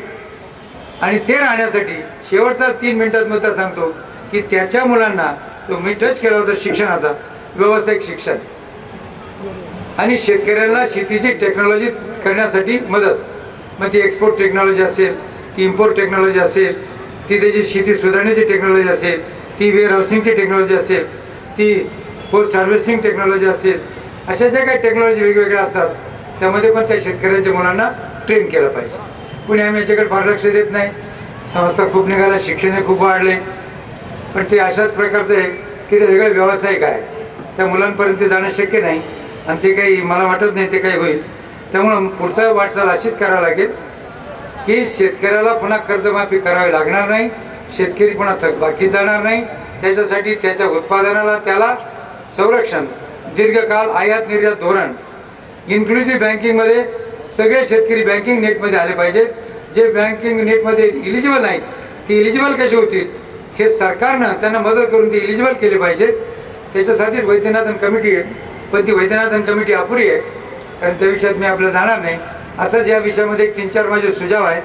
आणि ते राहण्यासाठी शेवटचा 3 मिनिटात मुद्दा सांगतो की त्याच्या मुलांना तो मी टच केला होता शिक्षणाचा, व्यावसायिक शिक्षण आणि शेतकऱ्याला शेतीची टेक्नॉलॉजी करण्यासाठी मदत. मग ती एक्सपोर्ट टेक्नॉलॉजी असेल, ती इम्पोर्ट टेक्नॉलॉजी असेल, ती त्याची शेती सुधारण्याची टेक्नॉलॉजी असेल, ती वेअर हाऊसिंगची टेक्नॉलॉजी असेल, ती पोस्ट हार्वेस्टिंग टेक्नॉलॉजी असेल, अशा ज्या काही टेक्नॉलॉजी वेगवेगळ्या असतात त्यामध्ये पण त्या शेतकऱ्यांच्या मुलांना ट्रेन केलं पाहिजे. कुणी आम्ही याच्याकडे फार लक्ष देत नाही. संस्था खूप निघाल्या, शिक्षण खूप वाढले, पण ते अशाच प्रकारचं आहे की ते सगळं व्यावसायिक आहे, त्या मुलांपर्यंत जाणं शक्य नाही. आणि ते काही मला वाटत नाही ते काही होईल. त्यामुळं पुढचा वाटचाल अशीच करावी लागेल की शेतकऱ्याला पुन्हा कर्जमाफी करावी लागणार नाही, शेतकरी पुन्हा थकबाकी जाणार नाही. त्याच्यासाठी त्याच्या उत्पादनाला त्याला संरक्षण, दीर्घकाल आयात निर्यात धोरण, इन्क्लुझिव्ह बँकिंगमध्ये सगळे शेतकरी बँकिंग नेटमध्ये आले पाहिजेत. जे बँकिंग नेटमध्ये इलिजिबल नाहीत ते इलिजिबल कसे होतील हे सरकारनं त्यांना मदत करून ते इलिजिबल केले पाहिजेत. त्याच्यासाठी वैद्यनाथन कमिटी आहे, पण ती वैद्यनाथन कमिटी अपुरी आहे, कारण त्या विषयात मी आपल्याला जाणार नाही. असंच या विषयामध्ये 3-4 माझे सुझाव आहेत.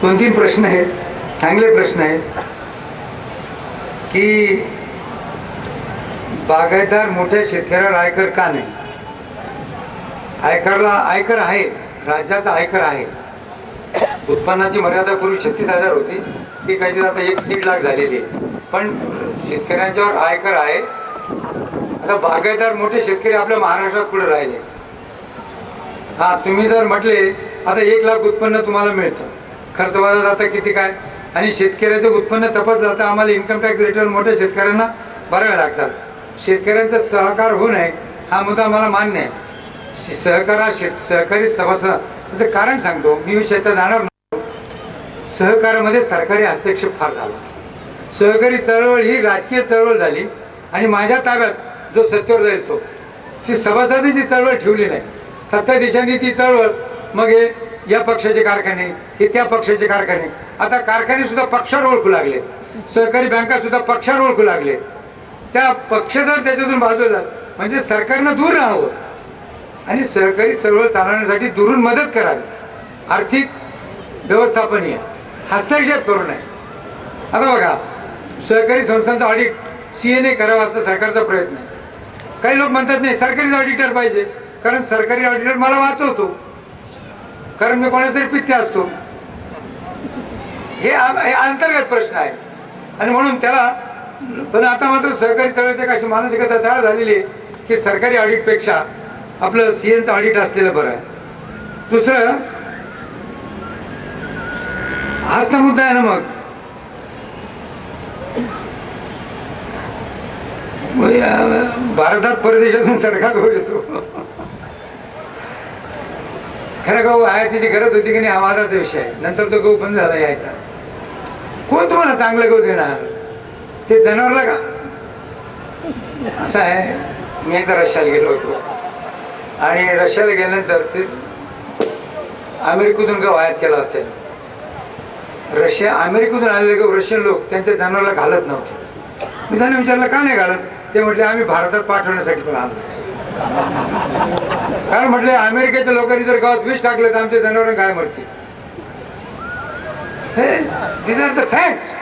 दोन तीन प्रश्न आहेत, चांगले प्रश्न आहेत की बागायतदार मोठ्या शेतकऱ्यावर आयकर का नाही. आयकर आहे, राज्याचा आयकर आहे. उत्पन्नाची मर्यादा पूर्वी 36,000 होती, ती काहीतरी आता 1-1.5 लाख झालेली आहे. पण शेतकऱ्यांच्यावर आयकर आहे. आता बागायतदार मोठे शेतकरी आपल्या महाराष्ट्रात कुठे राहिले. हा, तुम्ही जर म्हटले आता 1 लाख उत्पन्न तुम्हाला मिळतं, खर्च वाढत जातं किती काय, आणि शेतकऱ्याचं उत्पन्न तपासलं जातं. आम्हाला इन्कम टॅक्स रिटर्न मोठ्या शेतकऱ्यांना भरावे लागतात. शेतकऱ्यांचा सहकार होऊ नये हा मुद्दा मला मान्य आहे. सहकारी सभासद त्याचं कारण सांगतो मी, विषयात जाणार नाही. सहकारामध्ये सरकारी हस्तक्षेप फार झाला. सहकारी चळवळ ही राजकीय चळवळ झाली आणि माझ्या ताब्यात जो सत्तेवर जाईल तो, ती सभासदाची चळवळ ठेवली नाही. सत्ताधीशांनी ती चळवळ, मग हे या पक्षाचे कारखाने, हे त्या पक्षाचे कारखाने, आता कारखाने सुद्धा पक्षावर ओळखू लागले, सहकारी बँका सुद्धा पक्षावर ओळखू लागले. त्या पक्ष जर त्याच्यातून बाजूला म्हणजे सरकारनं दूर राहावं आणि सहकारी चळवळ चालवण्यासाठी दुरून मदत करावी. आर्थिक व्यवस्थापनीय हस्तक्षेप करू नये. आता बघा, सहकारी संस्थांचं ऑडिट CA करावं असं सरकारचा प्रयत्न आहे. काही लोक म्हणतात नाही सरकारी ऑडिटर पाहिजे, कारण सरकारी ऑडिटर मला वाचवतो, कारण मी कोणाचा तरी पित्ते असतो. हे अंतर्गत प्रश्न आहे आणि म्हणून त्याला. पण आता मात्र सहकारी चळवळीची अशी मानसिकता तयार झालेली आहे की सरकारी ऑडिटपेक्षा आपलं CAचं ऑडिट असलेलं बरं आहे. दुसरं हाच मुद्दा आहे ना, मग भारतात परदेशातून सरकार गहू येतो. खरं गहू आयातीची गरज होती की नाही हा वादाचा विषय आहे. नंतर तो गहू बंद झाला यायचा. कोण तुम्हाला चांगलं गहू देणार, ते जनावरला का. असं आहे, मी एकदा रशियाला गेलो होतो आणि रशियाला गेल्यानंतर ते अमेरिकेतून गहू आयात केला होता. अमेरिकेतून आलेले गहू रशियन लोक त्यांच्या जनावरला घालत नव्हते. मी त्यांना विचारलं का नाही घालत, ते म्हटले आम्ही भारतात पाठवण्यासाठी पण आलो. कारण म्हटले अमेरिकेच्या लोकांनी जर गावात विष टाकलं तर आमच्या जनावर काय मरतील. हे दिस आर द फॅक्ट.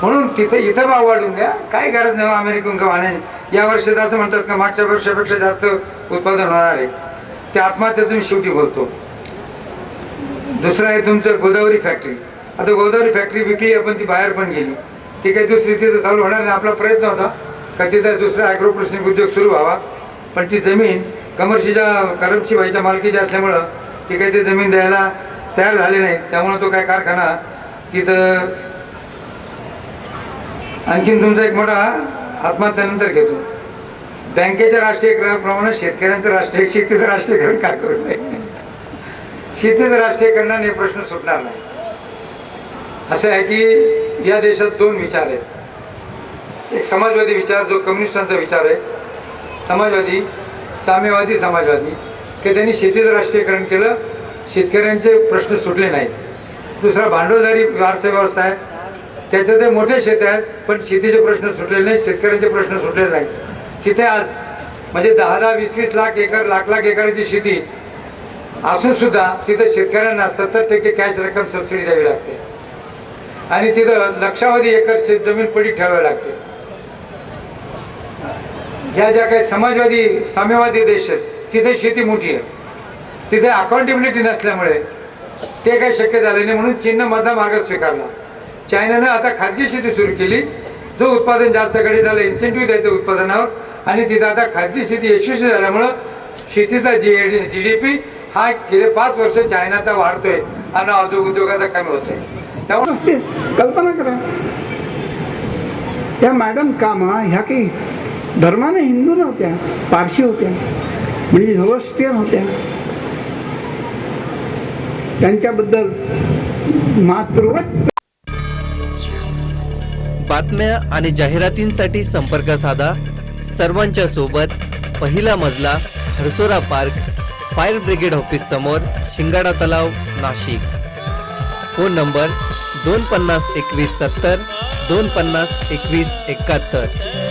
म्हणून इथं भाव वाढून द्या, काय गरज नाही अमेरिकन गहू आणायची. या वर्षात असं म्हणतात का मागच्या वर्षापेक्षा जास्त उत्पादन होणार आहे, ते आत्महत्या तुम्ही शेवटी बोलतो. दुसरं आहे तुमचं गोदावरी फॅक्टरी. आता गोदावरी फॅक्टरी विकली आपण, ती बाहेर पण गेली, ती काही दुसरी तिथं चालू होणार नाही. आपला प्रयत्न होता का तिथं दुसरा ॲग्रो प्रोसेसिंग उद्योग सुरू व्हावा, पण ती जमीन करमशीबाईच्या मालकीची असल्यामुळं ती काही ती जमीन द्यायला तयार झाली नाही. त्यामुळं तो काय कारखाना तिथं. आणखीन तुमचा एक मोठा आत्महत्यानंतर घेतो. बँकेच्या राष्ट्रीयकरणाप्रमाणे शेतकऱ्यांचं शेतीचं राष्ट्रीयकरण काय करू नये. शेतीचं राष्ट्रीयकरणाने प्रश्न सुटणार नाही. असं आहे की या देशात 2 विचार आहेत. एक समाजवादी विचार जो कम्युनिस्टांचा विचार आहे, समाजवादी, साम्यवादी समाजवादी, की त्यांनी शेतीचं राष्ट्रीयकरण केलं, शेतकऱ्यांचे प्रश्न सुटले नाहीत. दुसरा भांडवलदारी अर्थव्यवस्था आहे, त्याच्यात मोठे शेत आहेत पण शेतीचे प्रश्न सुटलेले नाहीत, शेतकऱ्यांचे प्रश्न सुटलेले नाहीत. तिथे आज म्हणजे 10-10, 20-20 लाख एकर, लाख एकराची शेती असून सुद्धा तिथं शेतकऱ्यांना 70% कॅश रक्कम सबसिडी द्यावी लागते आणि तिथं लक्षावधी एकर शेत जमीन पडीक ठेवावी लागते. ह्या ज्या काही समाजवादी साम्यवादी देश आहेत तिथे शेती मोठी आहे, तिथे अकाउंटेबिलिटी नसल्यामुळे ते काही शक्य झाले नाही. म्हणून चीननं मधला मार्ग स्वीकारला. चायनानं आता खाजगी शेती सुरू केली, जो उत्पादन जास्त कडे झालं इन्सेंटिव्ह द्यायचं उत्पादनावर, आणि तिथं आता खाजगी शेती यशस्वी झाल्यामुळं शेतीचा GDP हा गेले 5 वर्ष चायनाचा वाढतोय आणि उद्योगाचा कमी होतोय. तेव्हा असते. कल्पना करा, त्या मॅडम कामा ह्या काही धर्माने हिंदू नव्हत्या, पारशी होत्या, म्हणजे झोरोस्ट्रियन होत्या. त्यांच्याबद्दल मातृवत बातम्या आणि जाहिरातींसाठी संपर्क साधा. सर्वांच्या सोबत, पहिला मजला, Harsora park, fire brigade office समोर, शिंगाडा तलाव, नाशिक. Phone number 250 21 70 250 21 71.